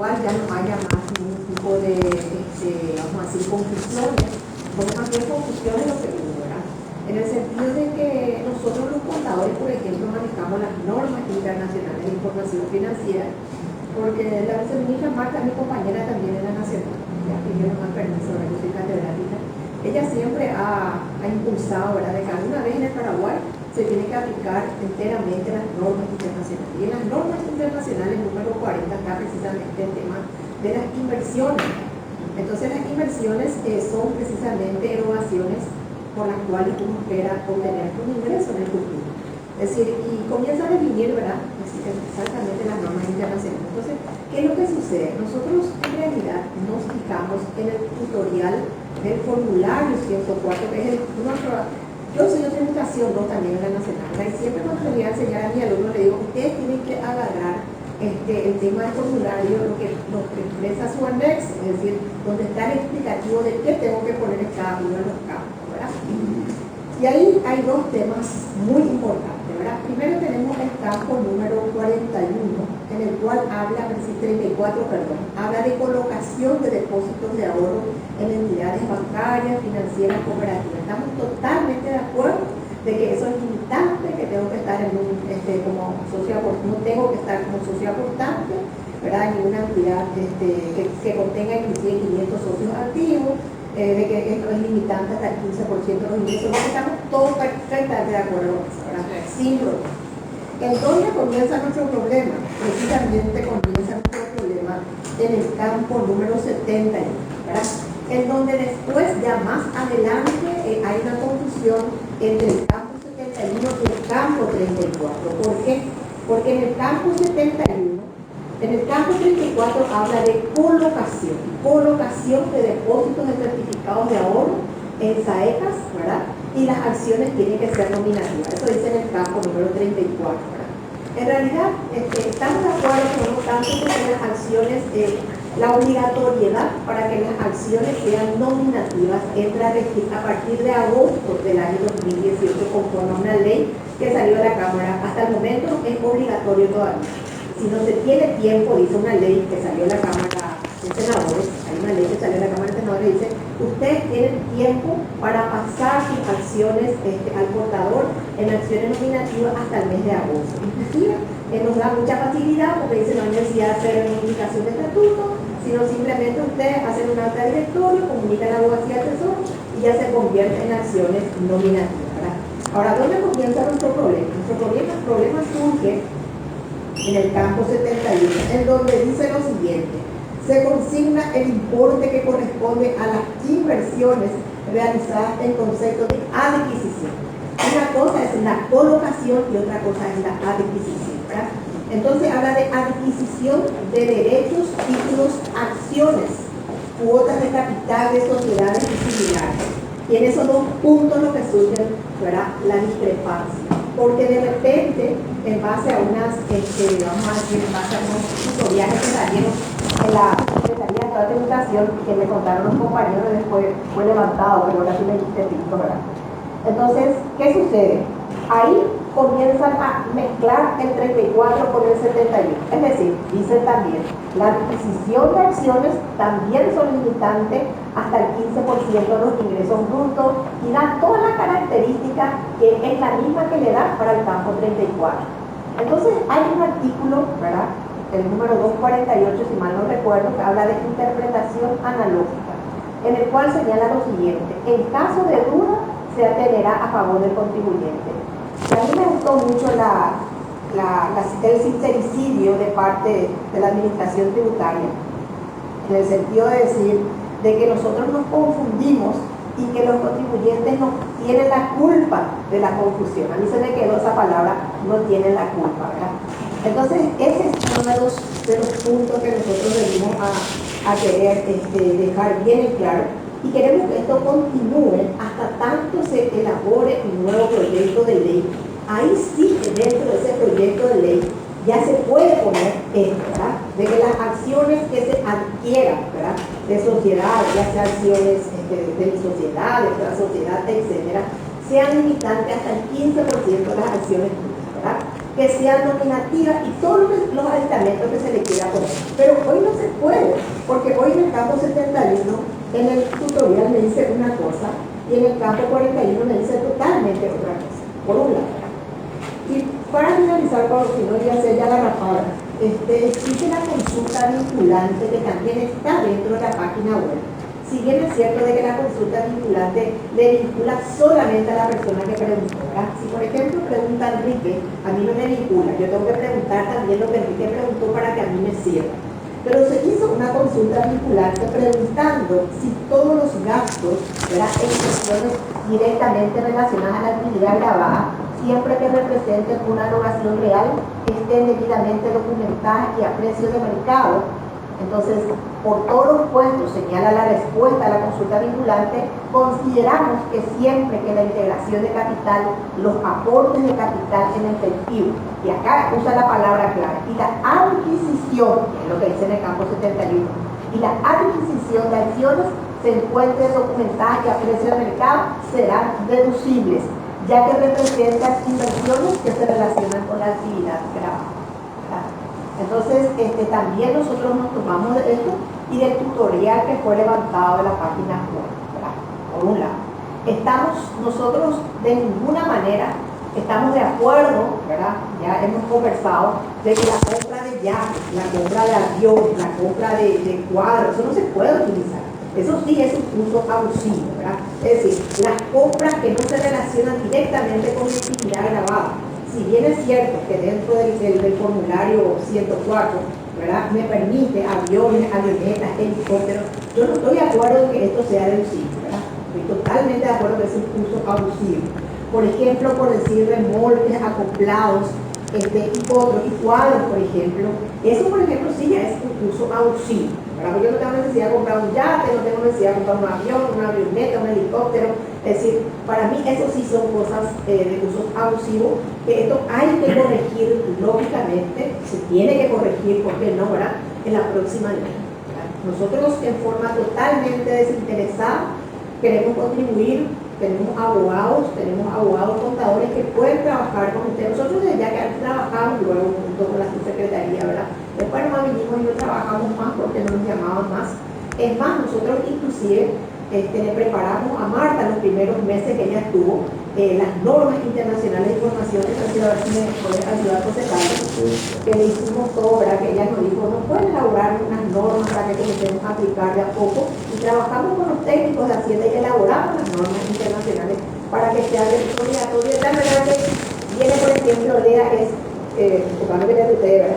cual ya no haya más ningún tipo de, vamos a decir, confusiones, bueno, más bien confusiones lo segundo, ¿verdad? En el sentido de que nosotros los contadores, por ejemplo, manejamos las normas internacionales de información financiera, porque la viceministra Marta, mi compañera también en la Nacional, ya primero más permiso, yo soy catedrática, ella siempre ha impulsado, ¿verdad?, de que alguna vez en el Paraguay se tiene que aplicar enteramente las normas internacionales. Y en las normas internacionales, número 40, está precisamente el tema de las inversiones. Entonces, las inversiones son precisamente erogaciones por las cuales uno espera obtener un ingreso en el futuro. Es decir, y comienza a definir, ¿verdad?, exactamente las normas internacionales. Entonces, ¿qué es lo que sucede? Nosotros en realidad nos fijamos en el tutorial del formulario 104, que es nuestro. Yo soy de tributación 2 también en la Nacional, y siempre cuando le voy a enseñar a mi alumno le digo, ustedes tienen que agarrar el tema del formulario, lo que expresa su anexo, es decir, donde está el explicativo de qué tengo que poner en cada uno de los campos, ¿verdad? Y ahí hay dos temas muy importantes, ¿verdad? Primero tenemos el campo número 41, en el cual habla, 34, perdón, habla de colocación de depósitos de ahorro en entidades bancarias, financieras, cooperativas. Estamos totalmente de acuerdo de que eso es limitante, que tengo que estar en como socio aportante, no tengo que estar como socio aportante, ¿verdad?, en una entidad que contenga inclusive 500 socios activos, de que esto es limitante hasta el 15% de los ingresos. Estamos todos perfectamente de acuerdo con eso, ¿verdad? Sin problema. ¿En dónde comienza nuestro problema? Precisamente comienza nuestro problema en el campo número 71, ¿verdad?, en donde después, ya más adelante, hay una confusión entre el campo 71 y el campo 34. ¿Por qué? Porque en el campo 71, en el campo 34 habla de colocación de depósitos de certificados de ahorro en SAECAS, ¿verdad?, y las acciones tienen que ser nominativas. Eso dice en el campo número 34, ¿verdad? En realidad, estamos de acuerdo con no tanto con las acciones, la obligatoriedad para que las acciones sean nominativas entra a regir a partir de agosto del año 2018 conforme a una ley que salió de la Cámara. Hasta el momento es obligatorio todavía. Si no se tiene tiempo, dice una ley que salió de la Cámara de Senadores, hay una ley que salió de la Cámara de Senadores y dice, ustedes tienen tiempo para pasar sus acciones al portador en acciones nominativas hasta el mes de agosto. Inclusive, nos da mucha facilidad porque dice no hay necesidad de hacer modificación de estatuto, sino simplemente ustedes hacen un acta de directorio, comunican a la abogacía del tesoro y ya se convierte en acciones nominativas, ¿verdad? Ahora, ¿dónde comienza nuestro problema? Nuestro problema surge en el campo 71, en donde dice lo siguiente: se consigna el importe que corresponde a las inversiones realizadas en concepto de adquisición. Una cosa es la colocación y otra cosa es la adquisición, ¿verdad? Entonces habla de adquisición de derechos, títulos, acciones, cuotas de capital de sociedades y similares. Y en esos dos puntos lo que surge, ¿verdad?, la discrepancia. Porque de repente, en base a vamos a decir, en base a unos tutoriales que salieron en la Secretaría de Tributación, que me contaron los compañeros, después fue levantado, pero ahora sí me dijiste listo, ¿verdad? Entonces, ¿qué sucede? Ahí comienzan a mezclar el 34 con el 71. Es decir, dicen también, la adquisición de acciones también son limitantes hasta el 15% de los ingresos brutos y dan toda la característica que es la misma que le da para el campo 34. Entonces, hay un artículo, ¿verdad?, el número 248, si mal no recuerdo, que habla de interpretación analógica, en el cual señala lo siguiente: en caso de duda, se atenderá a favor del contribuyente. Y a mí me gustó mucho el sincericidio de parte de la administración tributaria, en el sentido de decir de que nosotros nos confundimos y que los contribuyentes no tienen la culpa de la confusión. A mí se me quedó esa palabra, no tienen la culpa, ¿verdad? Entonces, ese es uno de los puntos que nosotros venimos a querer dejar bien en claro. Y queremos que esto continúe hasta tanto se elabore un nuevo proyecto de ley. Ahí sí, dentro de ese proyecto de ley, ya se puede poner esto, ¿verdad?, de que las acciones que se adquieran, ¿verdad?, de sociedades, ya sea acciones de mi sociedad, de otra sociedad, etcétera, sean limitantes hasta el 15% de las acciones, ¿verdad?, que sean nominativas y todos los aditamentos que se le quiera poner. Pero hoy no se porque hoy en el campo 71, en el tutorial me dice una cosa, y en el campo 41 me dice totalmente otra cosa, por un lado. Y para finalizar, Pablo, si no ya sé ya la rapada, existe la consulta vinculante que también está dentro de la página web. Si bien es cierto de que la consulta vinculante le vincula solamente a la persona que preguntó, ¿verdad? Si por ejemplo pregunta Enrique, a mí no me vincula, yo tengo que preguntar también lo que Enrique preguntó para que a mí me sirva. Pero se hizo una consulta vinculante preguntando si todos los gastos, ¿verdad?, en cuestiones directamente relacionadas a la actividad grabada, siempre que representen una erogación real, estén debidamente documentadas y a precio de mercado. Entonces, por todos los puestos, señala la respuesta a la consulta vinculante, consideramos que siempre que la integración de capital, los aportes de capital en efectivo, y acá usa la palabra clave, y la adquisición, que es lo que dice en el campo 71, y la adquisición de acciones se encuentren documentadas que a precio de mercado serán deducibles, ya que representan inversiones que se relacionan con la actividad grabada. Entonces, también nosotros nos tomamos de esto y del tutorial que fue levantado de la página web, ¿verdad? Por un lado. Nosotros de ninguna manera estamos de acuerdo, ¿verdad? Ya hemos conversado de que la compra de yates, la compra de aviones, la compra de cuadros, eso no se puede utilizar. Eso sí es un uso abusivo, ¿verdad? Es decir, las compras que no se relacionan directamente con la actividad grabada. Si bien es cierto que dentro del formulario 104, ¿verdad?, me permite aviones, avionetas, helicópteros, yo no estoy de acuerdo en que esto sea deducible, ¿verdad? Estoy totalmente de acuerdo que es un uso abusivo. Por ejemplo, por decir remolques acoplados, y cuadros, por ejemplo. Eso, por ejemplo, sí ya es un uso abusivo, ¿verdad? Porque yo no tengo necesidad de comprar un yate, no tengo necesidad de comprar un avión, una avioneta, un helicóptero. Es decir, para mí eso sí son cosas de uso abusivo, que esto hay que corregir lógicamente, se tiene que corregir, ¿por qué no, verdad?, en la próxima ley, ¿verdad? Nosotros en forma totalmente desinteresada queremos contribuir. Tenemos abogados contadores que pueden trabajar con ustedes. Nosotros desde ya que trabajamos luego junto con la subsecretaría, ¿verdad? Después nos vinimos y no trabajamos más porque no nos llamaban más. Es más, nosotros inclusive le preparamos a Marta los primeros meses que ella estuvo las normas internacionales de información, que a ver si me puede ayudar José Carlos, que le hicimos todo, ¿verdad? Que ella nos dijo, no pueden elaborar unas normas para que comencemos a aplicar de a poco, y trabajamos con los técnicos de Hacienda y elaboramos las normas internacionales para que sea obligatorio. De tal manera que viene, por ejemplo, Lea es, supongamos que le ustedes, ¿verdad?,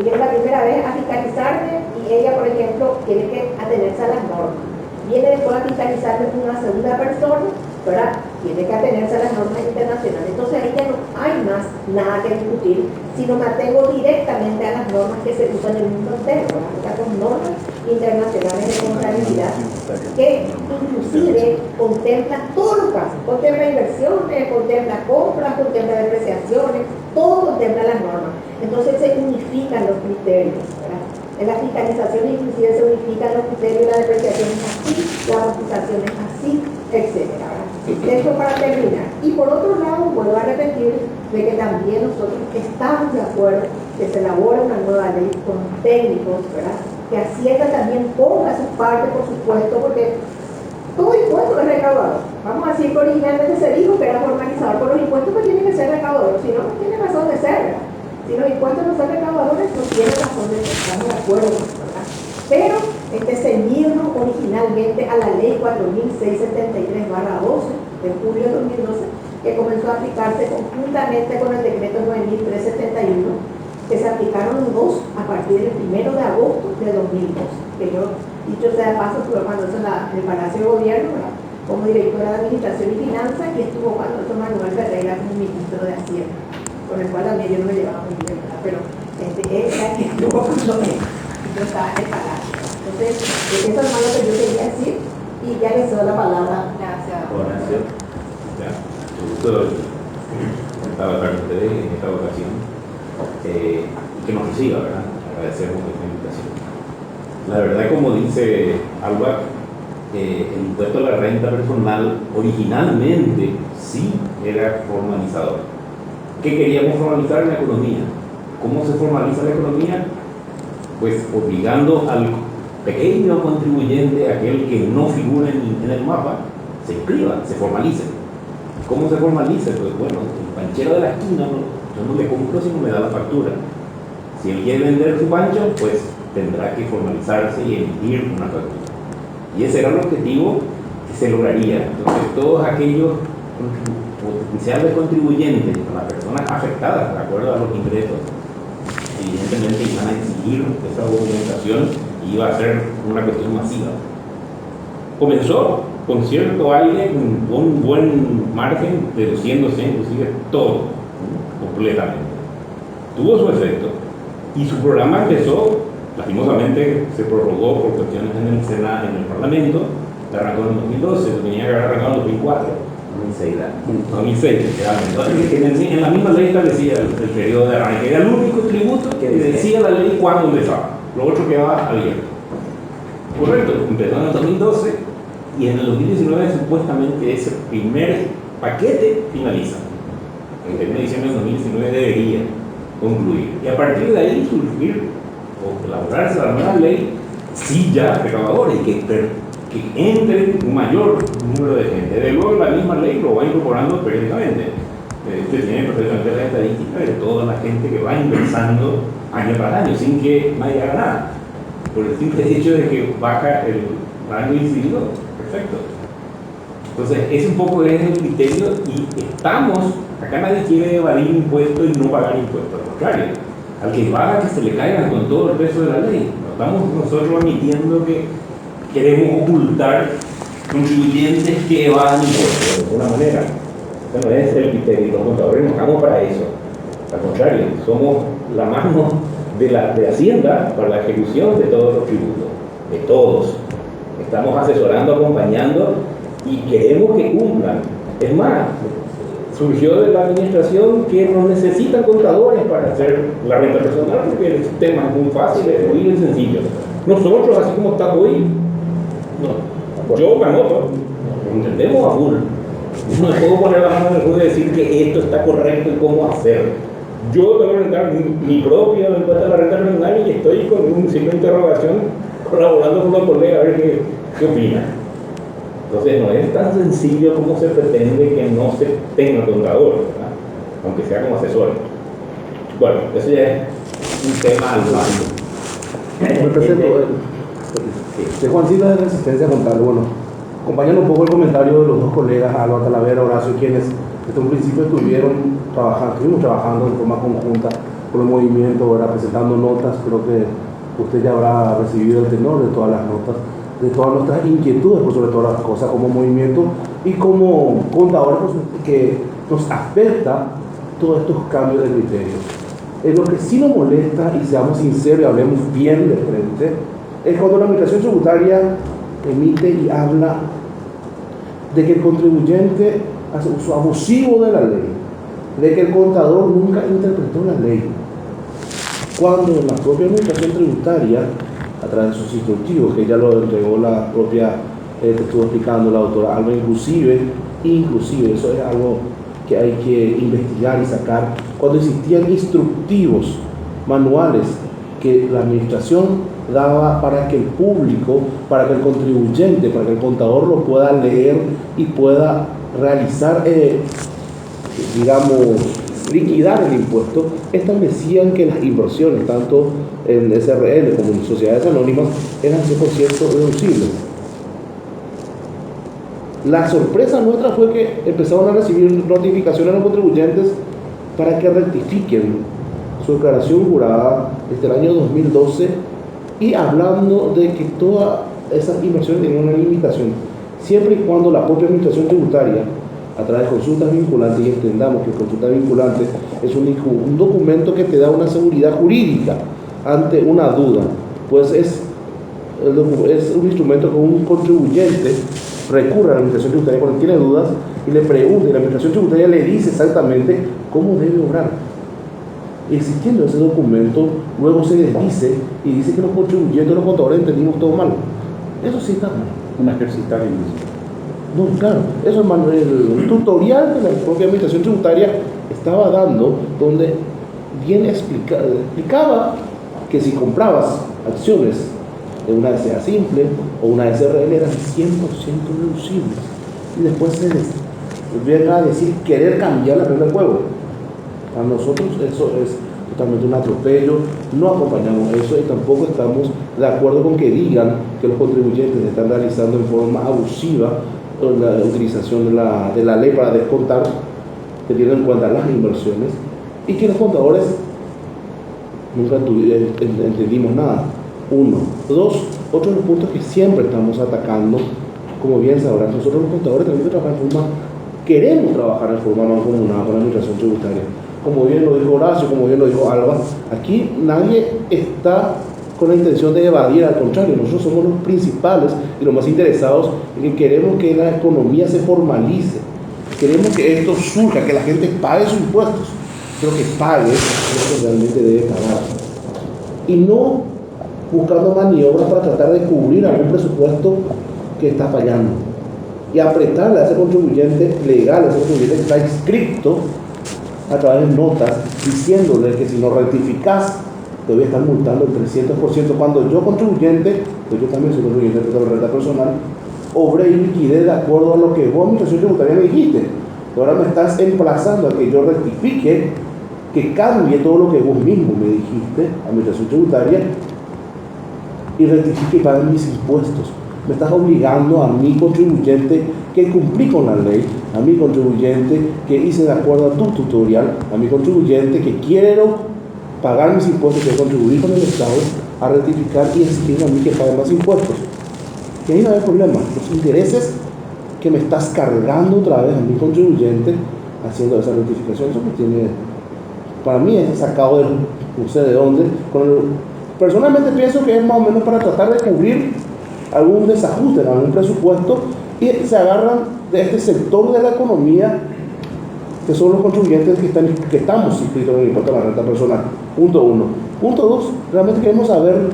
viene la primera vez a fiscalizarme y ella, por ejemplo, tiene que atenerse a las normas. Viene después a fiscalizarme una segunda persona, ¿verdad?, tiene que atenerse a las normas internacionales. Entonces ahí ya no hay más nada que discutir, sino me atengo directamente a las normas que se usan en el mundo entero, ¿verdad? Con normas internacionales de contabilidad que inclusive contemplan todos los casos, contempla inversiones, contempla compras, contempla depreciaciones, todo contempla las normas. Entonces se unifican los criterios, ¿verdad? En la fiscalización inclusive se unifican los criterios, la depreciación es así, la amortización es así, etcétera, ¿verdad? Esto para terminar. Y por otro lado, vuelvo a repetir de que también nosotros estamos de acuerdo que se elabore una nueva ley con técnicos, ¿verdad?, que Hacienda también ponga su parte, por supuesto, porque todo impuesto es recaudador. Vamos a decir que originalmente se dijo que era formalizador, por los impuestos pues tienen que ser recaudadores, si no, no tiene razón de ser, ¿verdad? Si los impuestos no son recaudadores, no tiene razón de ser, estamos de acuerdo, ¿verdad? Pero ceñirnos originalmente a la ley 4673/12 de julio de 2012, que comenzó a aplicarse conjuntamente con el decreto 9371, que se aplicaron los dos a partir del 1 de agosto de 2012, que yo, dicho sea de paso, estuve cuando eso en el Palacio de Gobierno, ¿verdad?, como directora de Administración y Finanzas, y estuvo cuando eso Manuel Ferreira como ministro de Hacienda, con el cual también yo no me llevaba muy bien, ¿verdad?, pero era que estuvo cuando yo estaba en el Palacio. Entonces, eso es lo que yo quería decir, y ya les doy la palabra. Gracias. Gracias. Ya, un gusto trabajar con ustedes en esta ocasión. Y que nos reciba, ¿verdad? Agradecemos esta invitación. La verdad, como dice Alba, el impuesto a la renta personal originalmente sí era formalizador. ¿Qué queríamos formalizar en la economía? ¿Cómo se formaliza la economía? Pues obligando al pequeño contribuyente, aquel que no figura en el mapa, se inscriba, se formalice. ¿Cómo se formalice? Pues bueno, el panchero de la esquina, yo no le compro si no me da la factura. Si él quiere vender su pancho, pues tendrá que formalizarse y emitir una factura. Y ese era el objetivo que se lograría. Entonces, todos aquellos potenciales contribuyentes, las personas afectadas de acuerdo a los ingresos, evidentemente iban a exigir esa documentación y iba a ser una cuestión masiva. Comenzó con cierto aire, con un buen margen, reduciéndose inclusive todo, completamente. Tuvo su efecto y su programa empezó, lastimosamente se prorrogó por cuestiones en el Senado, en el Parlamento, arrancó en 2012, tenía que haber arrancado en 2004. 2006, literalmente. En la misma ley establecía el periodo de arranque, era el único tributo que decía la ley cuándo empezaba, lo otro quedaba abierto. Correcto, empezó en el 2012 y en el 2019 supuestamente ese primer paquete finaliza. El 31 de diciembre del 2019 debería concluir y a partir de ahí surgir o elaborarse la nueva ley, sí ya recaudadores y que entre un mayor número de gente. De luego la misma ley lo va incorporando periódicamente. Usted tiene perfectamente la estadística de toda la gente que va ingresando año tras año sin que nadie haga nada. Por el simple hecho de que baja el rango incidido, perfecto. Entonces, es un poco el criterio y estamos, acá nadie quiere evadir impuestos y no pagar impuestos, al contrario, al que paga que se le caigan con todo el peso de la ley. Estamos nosotros admitiendo que queremos ocultar contribuyentes que evadan impuestos de alguna manera. Ese no es el criterio, los contadores no estamos para eso. Al contrario, somos la mano de Hacienda para la ejecución de todos los tributos, de todos. Estamos asesorando, acompañando y queremos que cumplan. Es más, surgió de la administración que no necesitan contadores para hacer la renta personal porque el sistema es muy fácil, es muy sencillo. Nosotros, así como está hoy, no, yo me anoto, entendemos a full. No puedo poner la mano en el fuego y decir que esto está correcto y cómo hacer. Yo tengo que rentar mi propia encuesta de la renta personal y estoy con un signo de interrogación colaborando con los colegas a ver qué opinan. Entonces no es tan sencillo como se pretende que no se tenga contador, ¿verdad? Aunque sea como asesor. Bueno, eso ya es un tema al margen. Me presento. De Juancita de Resistencia Contable. Bueno, acompañando un poco el comentario de los dos colegas, Álvaro Talavera, Horacio, quienes desde un principio estuvimos trabajando de forma conjunta con el movimiento, ¿verdad? Presentando notas. Creo que usted ya habrá recibido el tenor de todas las notas, de todas nuestras inquietudes, por sobre todas las cosas, como movimiento y como contadores, que nos afecta todos estos cambios de criterios. Lo que sí nos molesta, y seamos sinceros y hablemos bien de frente, es cuando la administración tributaria emite y habla de que el contribuyente hace uso abusivo de la ley, de que el contador nunca interpretó la ley, cuando la propia administración tributaria, a través de sus instructivos, que ya lo entregó la propia, te estuvo explicando la doctora Alba, inclusive, eso es algo que hay que investigar y sacar, cuando existían instructivos, manuales, que la administración daba para que el público, para que el contribuyente, para que el contador lo pueda leer y pueda realizar, liquidar el impuesto, establecían que las inversiones, tanto en SRL como en sociedades anónimas, eran 100% deducibles. La sorpresa nuestra fue que empezaron a recibir notificaciones a los contribuyentes para que rectifiquen su declaración jurada desde el año 2012 y hablando de que todas esas inversiones tenían una limitación, siempre y cuando la propia administración tributaria, a través de consultas vinculantes, y entendamos que consulta vinculante es un documento que te da una seguridad jurídica ante una duda, pues es un instrumento que un contribuyente recurre a la administración tributaria cuando tiene dudas y le pregunta, y la administración tributaria le dice exactamente cómo debe obrar. Existiendo ese documento, luego se les dice y dice que los contribuyentes, los contadores entendimos todo mal. Eso sí está mal. Un ejercicio. No, claro, eso es el tutorial que la propia administración tributaria estaba dando, donde bien explicaba que si comprabas acciones de una SA simple o una SRL eran 100% deducibles. Y después se venga a decir querer cambiar la regla del juego. A nosotros eso es totalmente un atropello, no acompañamos eso y tampoco estamos de acuerdo con que digan que los contribuyentes están realizando en forma abusiva la utilización de la ley para descontar, teniendo en cuenta las inversiones, y que los contadores nunca entendimos nada. Uno. Dos, otro de los puntos que siempre estamos atacando, como bien sabrán, nosotros los contadores tenemos que trabajar en forma, queremos trabajar en forma mancomunada con la administración tributaria. Como bien lo dijo Horacio, como bien lo dijo Alba, aquí nadie está con la intención de evadir, al contrario, nosotros somos los principales y los más interesados en que queremos que la economía se formalice, queremos que esto surja, que la gente pague sus impuestos, pero que pague lo que realmente debe pagar. Y no buscando maniobras para tratar de cubrir algún presupuesto que está fallando. Y apretarle a ese contribuyente legal, a ese contribuyente que está inscrito a través de notas, diciéndole que si no rectificas, te voy a estar multando el 300%. Cuando yo contribuyente, pues yo también soy contribuyente de renta personal, obré y liquidé de acuerdo a lo que vos, administración tributaria, me dijiste. Ahora me estás emplazando a que yo rectifique, que cambie todo lo que vos mismo me dijiste, administración tributaria, y rectifique y pague mis impuestos. Me estás obligando a mi contribuyente que cumplí con la ley, a mi contribuyente que hice de acuerdo a tu tutorial, a mi contribuyente que quiero pagar mis impuestos, que contribuir con el Estado, a rectificar y exigir a mí que pague más impuestos. Y ahí no hay problema. Los intereses que me estás cargando otra vez a mi contribuyente haciendo esa rectificación, eso me tiene, para mí es sacado de no sé de dónde. Personalmente pienso que es más o menos para tratar de cubrir algún desajuste en algún presupuesto y se agarran de este sector de la economía que son los contribuyentes que estamos inscritos en el impuesto a la renta personal. Punto uno. Punto dos, realmente queremos saber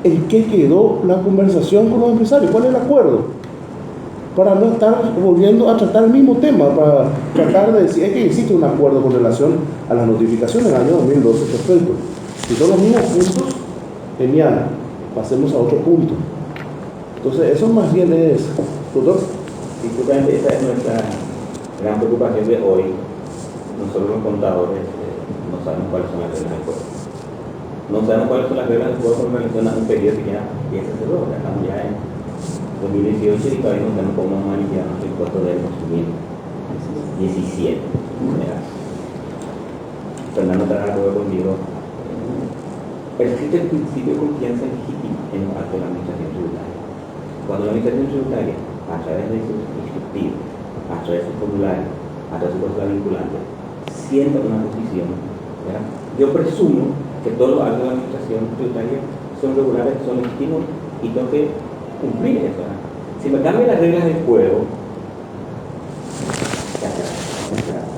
en qué quedó la conversación con los empresarios, cuál es el acuerdo, para no estar volviendo a tratar el mismo tema, para tratar de decir que existe un acuerdo con relación a las notificaciones del año 2012, perfecto. Si son los mismos puntos, genial, pasemos a otro punto. Entonces, eso más bien es, doctor. Disculpamente, esa es nuestra gran preocupación de hoy. Nosotros los contadores no sabemos cuáles son las reglas del juego. No sabemos cuáles son las reglas del juego con relación a un periodo que ya empieza a ser loco. Estamos ya en 2018 y todavía no sabemos cómo manejar nuestro impuesto del 2017. Fernando estará de acuerdo conmigo. Existe el principio de confianza legítima en parte de la administración tributaria. Cuando la administración tributaria, a través de sus instructivos, a través de sus formularios, a través de su cláusula vinculante, sienta una posición, ¿verdad? Yo presumo que todos los actos de la administración tributaria son regulares, son legítimos y tengo que cumplir eso, ¿verdad? Si me cambian las reglas del juego,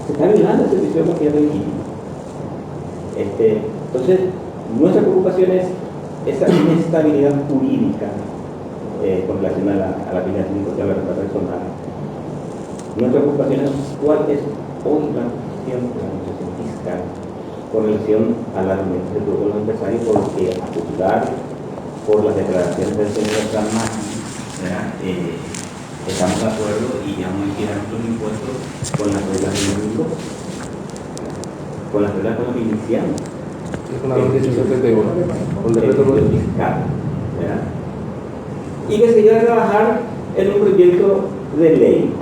se está violando el principio de confianza legítima. Entonces, nuestra preocupación es esa inestabilidad jurídica con relación a la financiación social de la renta personal. Nuestra preocupación es cuál es hoy la posición de la administración fiscal con relación a la argumento de todos los empresarios, porque a juzgar por las declaraciones del señor Ramón, estamos de acuerdo y ya no quieren nuestros impuestos con las reglas del mundo, con las reglas con las que iniciamos. Con la ley 871, con el decreto fiscal, ¿verdad? Y que se lleva a trabajar en un proyecto de ley.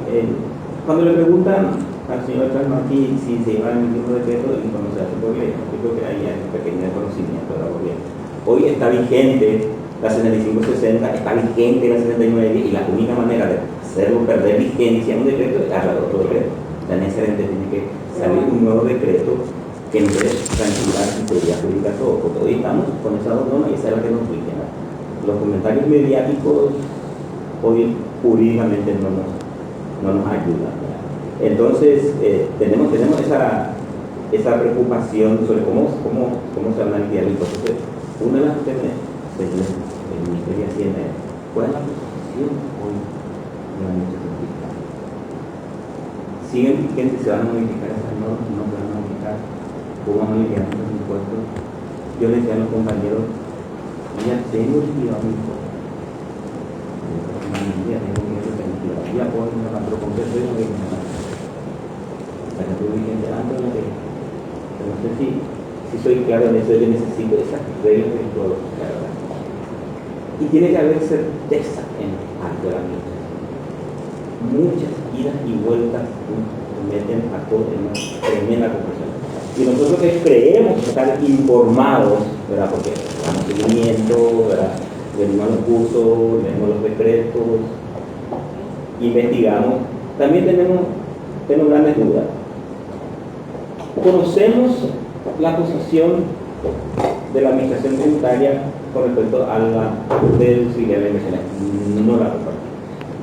Cuando le preguntan al señor Trasmarquí si se iba a emitir un decreto de conocerse por ley, yo creo que ahí hay un pequeño desconocimiento de la gobierno. Hoy está vigente la 6560, está vigente la 69 y la única manera de hacerlo perder vigencia en un decreto es hacer otro decreto. La necesariamente tiene que salir un nuevo decreto que nos dé tranquilidad y seguridad jurídica todo, porque hoy estamos con esa dos normas y esa es la que nos rige. Los comentarios mediáticos hoy jurídicamente no nos ayudan, ¿verdad? Entonces tenemos esa preocupación sobre cómo se van a lidiar el impuesto. Entonces, una de las cuestiones del Ministerio de Hacienda es ¿cuál es la posición hoy de la administración fiscal? ¿Siguen vigentes? ¿Se van a modificar esas normas? ¿No se van a modificar? ¿Cómo van a lidiar los impuestos? Yo les decía a los compañeros, ya tengo liquidado mi impuesto. Ya tengo mi liquidado. Ya puedo ir a otro concepto y no voy a nada. La que tuve vigente antes de la ley. Pero no sé si soy claro en eso, yo necesito esas reglas de todo, la verdad. Y tiene que haber certeza en ante la misma. Muchas idas y vueltas meten a todo en una tremenda conversación. Y nosotros que creemos estar informados, ¿verdad? Porque damos seguimiento, ¿verdad? Venimos a los cursos, leemos los decretos, investigamos, también tenemos grandes dudas. Conocemos la posición de la administración tributaria con respecto a la deducibilidad de inversiones. No la compartimos.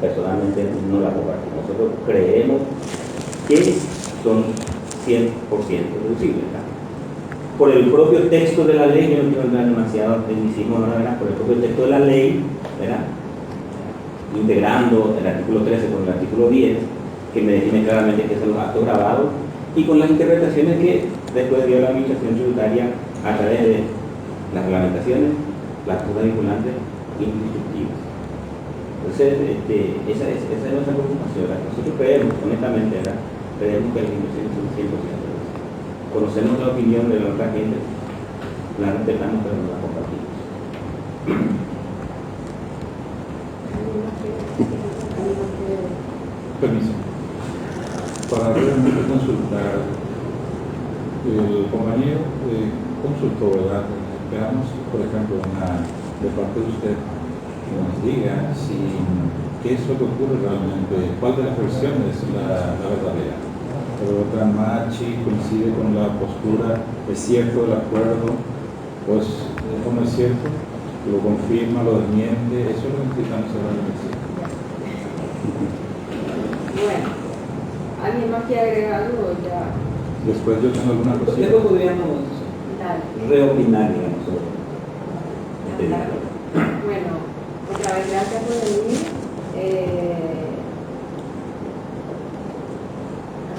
Personalmente no la compartimos. Nosotros creemos que son 100% deducibles. ¿Verdad? Por el propio texto de la ley, yo no quiero entrar demasiado tecnicismo, ¿verdad? Por el propio texto de la ley, ¿verdad? Integrando el artículo 13 con el artículo 10, que me define claramente qué son los actos grabados, y con las interpretaciones que después dio la administración tributaria a través de las reglamentaciones, las cosas vinculantes y instructivas. Entonces, esa es nuestra preocupación. ¿Verdad? Nosotros creemos, honestamente, ¿verdad? Creemos que las inversiones son 100%. Conocemos la opinión de la otra gente, la respetamos, pero no la compartimos. Permiso. Para realmente consultar, el compañero consultó, ¿verdad? Esperamos, por ejemplo, de parte de usted que nos diga qué es lo que ocurre realmente, cuál de las versiones es la verdadera. Pero Machi coincide con la postura, es cierto el acuerdo, pues o no es cierto, lo confirma, lo desmiente, eso es lo que necesitamos saber. Bueno, ¿alguien más quiere agregar algo o ya? Después yo tengo alguna cosita. Después podríamos reopinar, digamos, sobre este diálogo. Bueno, otra vez gracias por venir.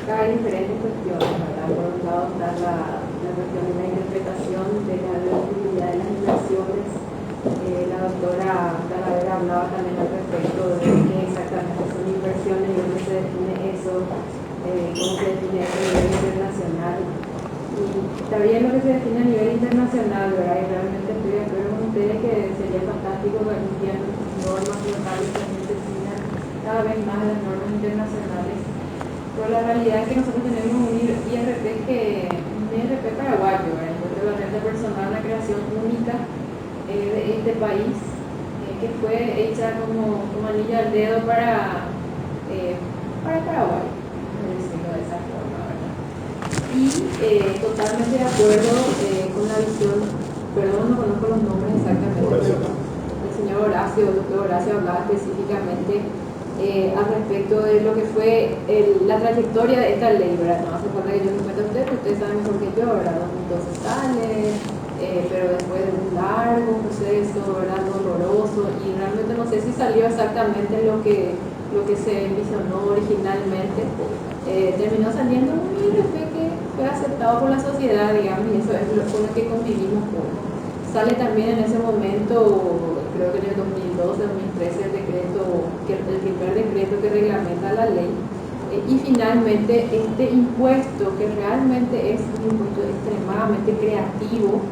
Acá hay diferentes cuestiones, ¿verdad? Por un lado está la cuestión de la interpretación de la deducibilidad de las inversiones. La doctora Talavera hablaba también al respecto de qué exactamente son inversiones y dónde se define eso, cómo se define eso a nivel internacional. Y está bien lo que se define a nivel internacional, ¿verdad? Y realmente estoy de acuerdo con ustedes que sería fantástico que existieran normas locales que también se definan cada vez más las normas internacionales. Pero la realidad es que nosotros tenemos un IRP paraguayo, ¿verdad? Entonces la renta personal, la creación única de este país, que fue hecha como anillo al dedo para Paraguay, por decirlo de esa forma, ¿verdad? Y totalmente de acuerdo con la visión, perdón, no conozco los nombres exactamente, pero el señor Horacio, el doctor Horacio hablaba específicamente al respecto de lo que fue la trayectoria de esta ley, ¿verdad? No hace falta que yo les cuente a ustedes, ustedes saben mejor que yo, ¿verdad? 2012 sale, pero después de un largo proceso, ¿verdad? Doloroso, y realmente no sé si salió exactamente lo que se envisionó originalmente. Terminó saliendo un IRP que fue aceptado por la sociedad, digamos, y eso es con lo que convivimos poco. Sale también en ese momento, creo que en el 2012, 2013, el primer decreto que reglamenta la ley. Y finalmente este impuesto, que realmente es un impuesto extremadamente creativo,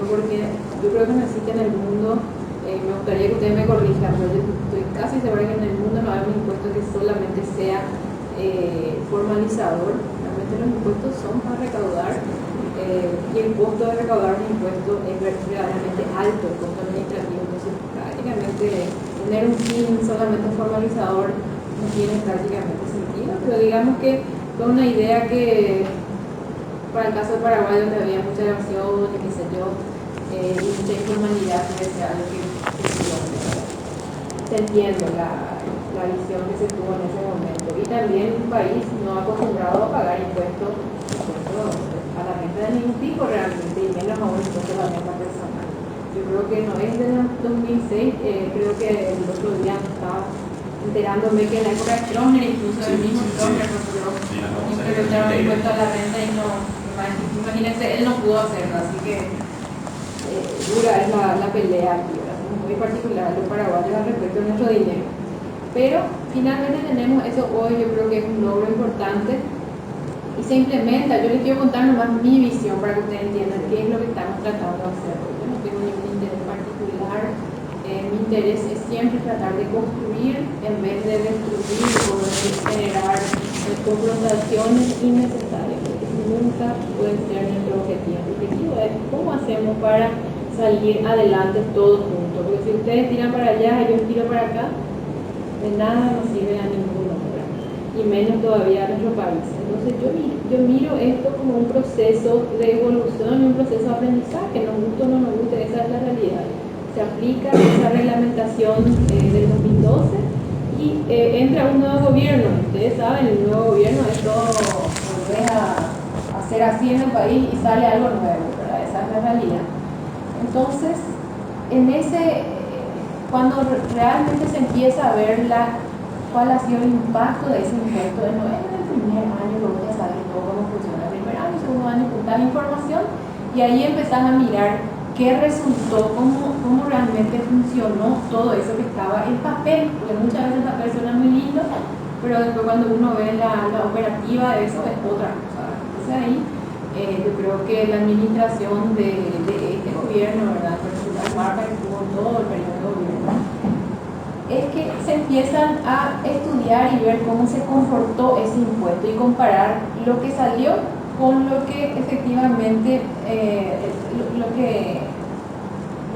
porque yo creo que no existe en el mundo, me gustaría que ustedes me corrijan, pero yo estoy casi segura que en el mundo no hay un impuesto que solamente sea formalizador. Realmente los impuestos son para recaudar, y el costo de recaudar un impuesto es verdaderamente alto, el costo administrativo. Entonces prácticamente tener un fin solamente formalizador no tiene prácticamente sentido, pero digamos que fue una idea que para el caso de Paraguay, donde había mucha evasión y qué sé yo, y mucha informalidad, puede ser algo que se entiende la visión que se tuvo en ese momento. Y también un país no acostumbrado a pagar impuestos a la renta de ningún tipo realmente, y menos a un impuesto a la renta personal. Yo creo que no es del 2006, creo que el otro día estaba enterándome que en la época de Stroessner, incluso el mismo Stroessner implementaron el impuesto a la renta y no, imagínense, él no pudo hacerlo, así que pelea aquí, ¿verdad? Somos muy particulares los paraguayos al respecto de nuestro dinero. Pero finalmente tenemos eso hoy, yo creo que es un logro importante y se implementa. Yo les quiero contar nomás mi visión para que ustedes entiendan qué es lo que estamos tratando de hacer. Yo no tengo ningún interés particular, mi interés es siempre tratar de construir en vez de destruir o de generar confrontaciones innecesarias, porque nunca puede ser nuestro objetivo. El objetivo es cómo hacemos para salir adelante todos juntos, porque si ustedes tiran para allá y yo tiro para acá, de nada nos sirve a ninguno, ¿verdad? Y menos todavía a nuestro país. Entonces yo miro esto como un proceso de evolución y un proceso de aprendizaje, nos guste o no nos guste, esa es la realidad. Se aplica esa reglamentación del 2012 y entra un nuevo gobierno. Ustedes saben, el nuevo gobierno es todo volver a hacer así en el país y sale algo nuevo, ¿verdad? Esa es la realidad. Entonces, cuando realmente se empieza a ver cuál ha sido el impacto de ese impuesto, no es en el primer año que voy a saber todo cómo funciona, el primer año, segundo año, juntar información y ahí empezar a mirar qué resultó, cómo realmente funcionó todo eso que estaba en papel, porque muchas veces el papel suena muy lindo, pero después cuando uno ve la operativa de eso es otra cosa. Entonces ahí yo creo que la administración de este gobierno, ¿verdad?, la marca que tuvo todo el periodo de gobierno, es que se empiezan a estudiar y ver cómo se comportó ese impuesto y comparar lo que salió con lo que efectivamente lo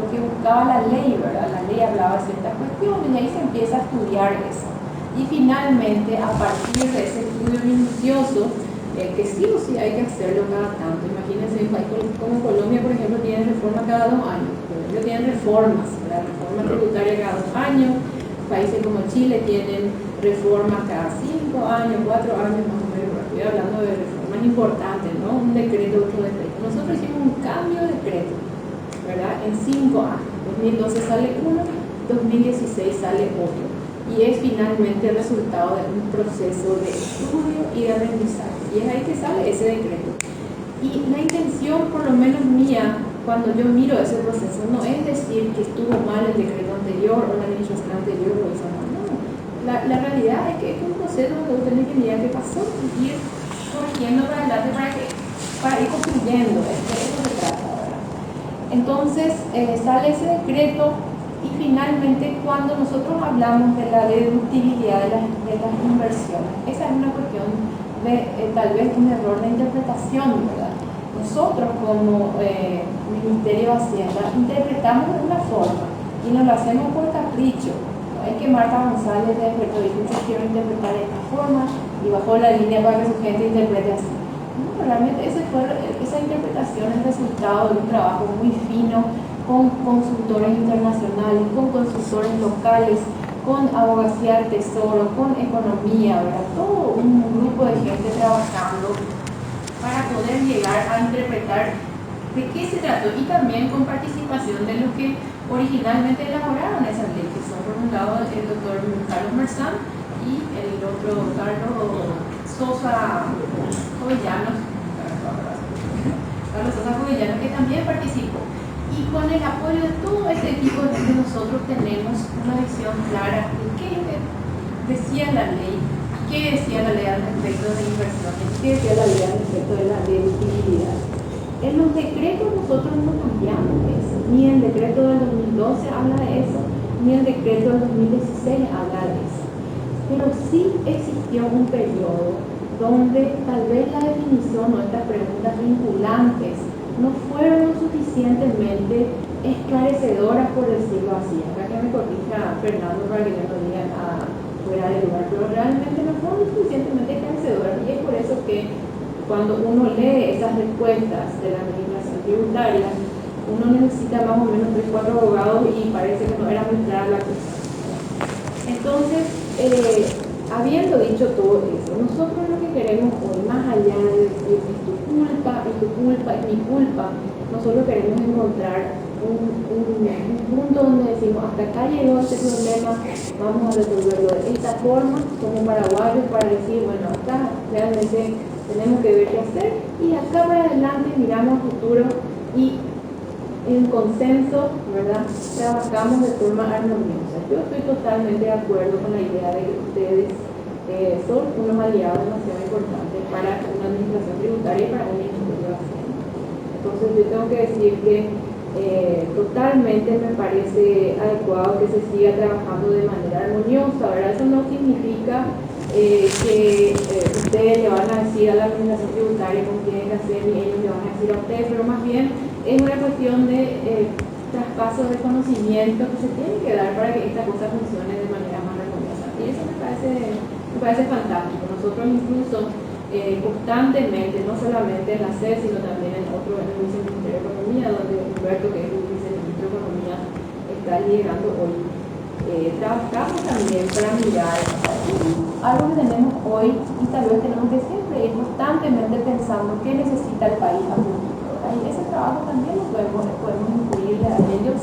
que buscaba la ley, ¿verdad? La ley hablaba de ciertas cuestiones y ahí se empieza a estudiar eso. Y finalmente, a partir de ese estudio minucioso, que sí o sí hay que hacerlo cada tanto. Imagínense, un país como Colombia, por ejemplo, tiene reforma cada 2 años. Ellos tienen reformas, la reforma tributaria cada 2 años. Países como Chile tienen reformas cada 5 años, 4 años más o menos. Estoy hablando de reformas importantes, ¿no? Un decreto, otro decreto. Nosotros hicimos un cambio de decreto, ¿verdad? En 5 años. 2012 sale uno, 2016 sale otro. Y es finalmente el resultado de un proceso de estudio y de aprendizaje. Y es ahí que sale ese decreto. Y la intención, por lo menos mía, cuando yo miro ese proceso, no es decir que estuvo mal el decreto anterior o la administración anterior o eso, no. La realidad es que es un proceso donde usted tiene que mirar qué pasó y ir corrigiendo para adelante para ir construyendo. De eso se trata, ¿verdad? Entonces, sale ese decreto. Y finalmente, cuando nosotros hablamos de la deductibilidad de las inversiones, esa es una cuestión de tal vez un error de interpretación, ¿verdad? Nosotros como Ministerio de Hacienda interpretamos de una forma y nos lo hacemos por capricho. No es que Marta González interpretó y dice quiero interpretar de esta forma y bajó la línea para que su gente interprete así. No, realmente esa interpretación es resultado de un trabajo muy fino con consultores internacionales, con consultores locales, con abogacía del tesoro, con economía, ¿verdad? Todo un grupo de gente trabajando para poder llegar a interpretar de qué se trató y también con participación de los que originalmente elaboraron esa ley, que son por un lado el doctor Carlos Merzán y el otro Carlos Sosa Jovellanos, que también participó. Y con el apoyo de todo ese equipo nosotros tenemos una visión clara de qué decía la ley, qué decía la ley al respecto de inversiones, qué decía la ley al respecto de la deductibilidad. En los decretos nosotros no cambiamos eso, ni el decreto del 2012 habla de eso, ni el decreto del 2016 habla de eso. Pero sí existió un periodo donde tal vez la definición o estas preguntas vinculantes no fueron lo suficientemente esclarecedoras, por decirlo así. Acá que me corrija Fernando para que yo no diga nada fuera de lugar, pero realmente no fueron lo suficientemente esclarecedoras y es por eso que cuando uno lee esas respuestas de la administración tributaria, uno necesita más o menos 3 o 4 abogados y parece que no era muy clara la cosa. Entonces, habiendo dicho todo eso, nosotros lo que queremos hoy, más allá de decir es tu culpa, es tu culpa, es mi culpa, nosotros queremos encontrar un punto donde decimos hasta acá llegó este problema, vamos a resolverlo de esta forma, como paraguayos, para decir, bueno, acá realmente tenemos que ver qué hacer y acá para adelante miramos al futuro y en consenso, ¿verdad? Trabajamos de forma armoniosa. Yo estoy totalmente de acuerdo con la idea de que ustedes son unos aliados demasiado importantes para una administración tributaria y para un ministerio de Hacienda. Entonces yo tengo que decir que totalmente me parece adecuado que se siga trabajando de manera armoniosa, ¿verdad? Eso no significa que ustedes le van a decir a la administración tributaria cómo tienen que hacer y ellos le van a decir a ustedes, pero más bien es una cuestión de traspaso de conocimiento que se tiene que dar para que esta cosa funcione de manera más armoniosa. Y eso me parece fantástico. Nosotros incluso constantemente, no solamente en la SED, sino también en el Viceministerio de Economía, donde Humberto, que es el Viceministro de Economía, está liderando hoy. Trabajamos también para mirar algo que tenemos hoy y tal vez tenemos que siempre ir constantemente pensando qué necesita el país a futuro. Y ese trabajo también lo podemos incluirle a ellos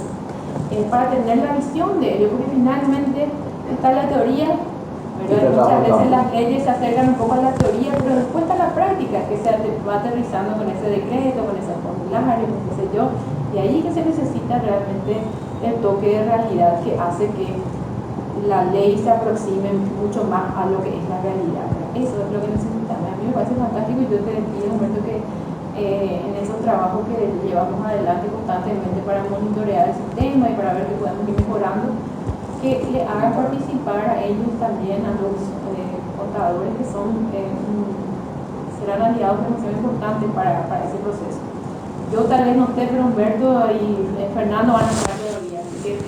para tener la visión de ellos, porque finalmente está la teoría, ¿verdad? Muchas veces las leyes se acercan un poco a la teoría, pero después está la práctica que se va aterrizando con ese decreto, con ese formulario, qué sé yo, y ahí que se necesita realmente el toque de realidad que hace que la ley se aproxime mucho más a lo que es la realidad. Eso es lo que necesitamos. A mí me parece fantástico y yo te pido, Humberto, que en esos trabajos que llevamos adelante constantemente para monitorear el sistema y para ver que podemos ir mejorando, que le hagan participar a ellos también, a los contadores que serán aliados demasiado importantes para ese proceso. Yo tal vez no esté, pero Humberto y Fernando van a estar todavía, así que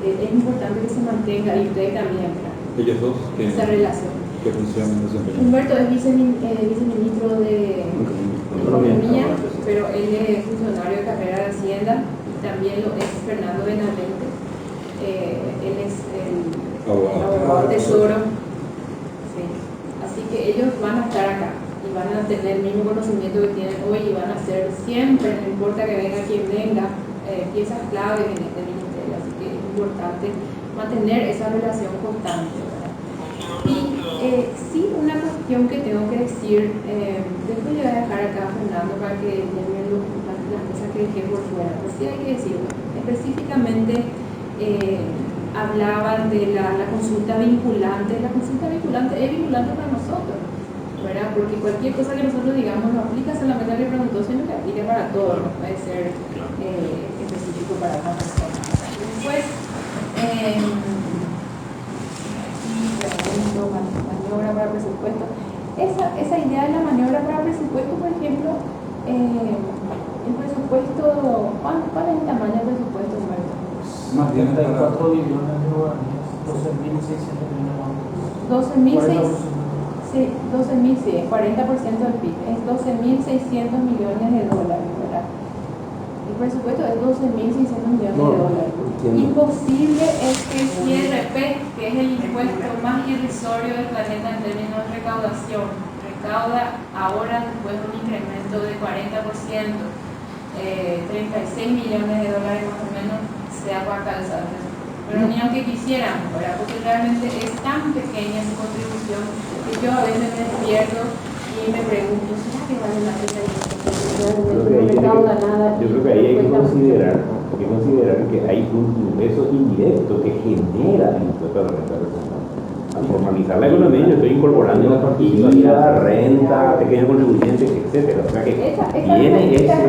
es importante que se mantenga y ustedes también, ¿verdad? Ellos dos, esa relación. ¿Qué función desempeñan? Humberto es viceministro de Economía, pero él es funcionario de carrera de Hacienda y también lo es Fernando Benavente. Él es el abogado del Tesoro. Sí. Así que ellos van a estar acá y van a tener el mismo conocimiento que tienen hoy y van a ser siempre, no importa que venga quien venga, piezas claves en este ministerio. Así que es importante mantener esa relación constante, ¿verdad? Y sí, una cuestión que tengo que decir, después le voy a dejar acá a Fernando para que den las cosas que dejé por fuera, pero sí hay que decirlo. Específicamente hablaban de la consulta vinculante. La consulta vinculante es vinculante para nosotros, ¿verdad? Porque cualquier cosa que nosotros digamos no aplica solamente al que preguntó, sino que aplica para todos, no puede ser específico para cada persona. Después, maniobra para presupuesto. Esa idea de la maniobra para presupuesto, por ejemplo, el presupuesto, ¿cuál es el tamaño del presupuesto, Humberto? Más bien 34 billones de guaraníes, 12.600 millones. 12.600. Sí, 12.000, sí, es 40% del PIB, es 12.600 millones de dólares, ¿verdad? El presupuesto es 12.600 millones de dólares. Imposible es que el IRP, que es el impuesto más irrisorio del planeta en términos de recaudación, recauda ahora después de un incremento de 40%, 36 millones de dólares más o menos, sea para calzar. Pero ni aunque quisieran, ¿verdad? Porque realmente es tan pequeña su contribución que yo a veces me despierto y me pregunto, ¿será que vale la pena? Yo creo que ahí hay que considerar que hay un ingreso indirecto que genera el impuesto a la renta personal. Al formalizar la economía, yo estoy incorporando IVA, renta, pequeños contribuyentes, etcétera. O sea que esa es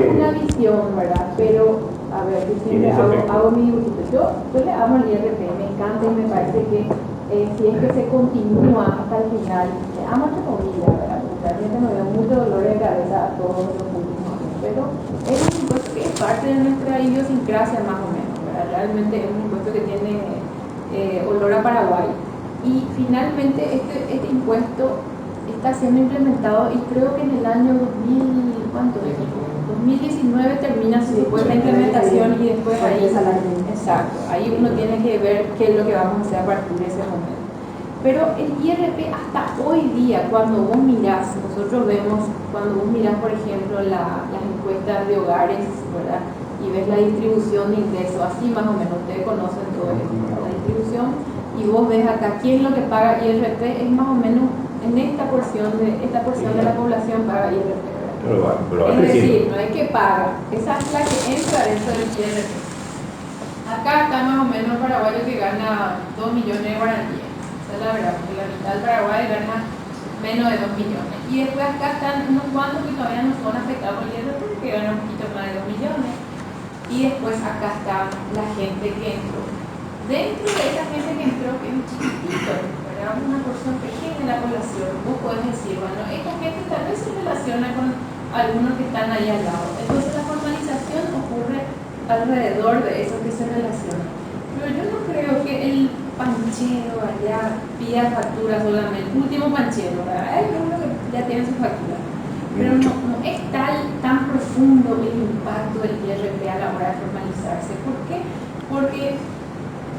una visión, ¿verdad? Pero, a ver, yo siempre hago mi dibujito. Yo le amo al IRP, me encanta y me parece que si es que se continúa hasta el final, le amo a esta comida, ¿verdad? Realmente me veo mucho dolor de cabeza a todos los últimos años, pero es un impuesto que es parte de nuestra idiosincrasia más o menos, ¿verdad? Realmente es un impuesto que tiene olor a Paraguay. Y finalmente este impuesto está siendo implementado y creo que en el año 2019 termina su después la implementación y después ahí, exacto, ahí uno tiene que ver qué es lo que vamos a hacer a partir de ese momento. Pero el IRP hasta hoy día, cuando vos mirás, nosotros vemos, cuando vos mirás por ejemplo las encuestas de hogares, ¿verdad? Y ves la distribución de ingresos, así más o menos, ustedes conocen todo esto, la distribución, y vos ves acá quién es lo que paga IRP, es más o menos en esta porción de la población paga IRP, ¿verdad? pero va Es creciendo. decir, no hay que pagar. Esa es la que entra dentro del IRPF. Acá está más o menos el paraguayo que gana 2 millones de guaraníes. Esa es la verdad, porque la mitad del Paraguay gana menos de 2 millones. Y después acá están unos cuantos que todavía no son afectados por el IRPF, que ganan un poquito más de 2 millones. Y después acá está la gente que entró. Dentro de esa gente que entró, que es un chiquitito, ¿verdad? Una porción pequeña de la población, vos podés decir, bueno, esta gente tal vez se relaciona con algunos que están ahí al lado. Entonces la formalización ocurre alrededor de eso que se relaciona. Pero yo no creo que el panchero allá pida factura solamente, último panchero, ¿verdad? Hay uno que ya tiene su factura. Pero no es tan profundo el impacto del IRP a la hora de formalizarse. ¿Por qué? Porque,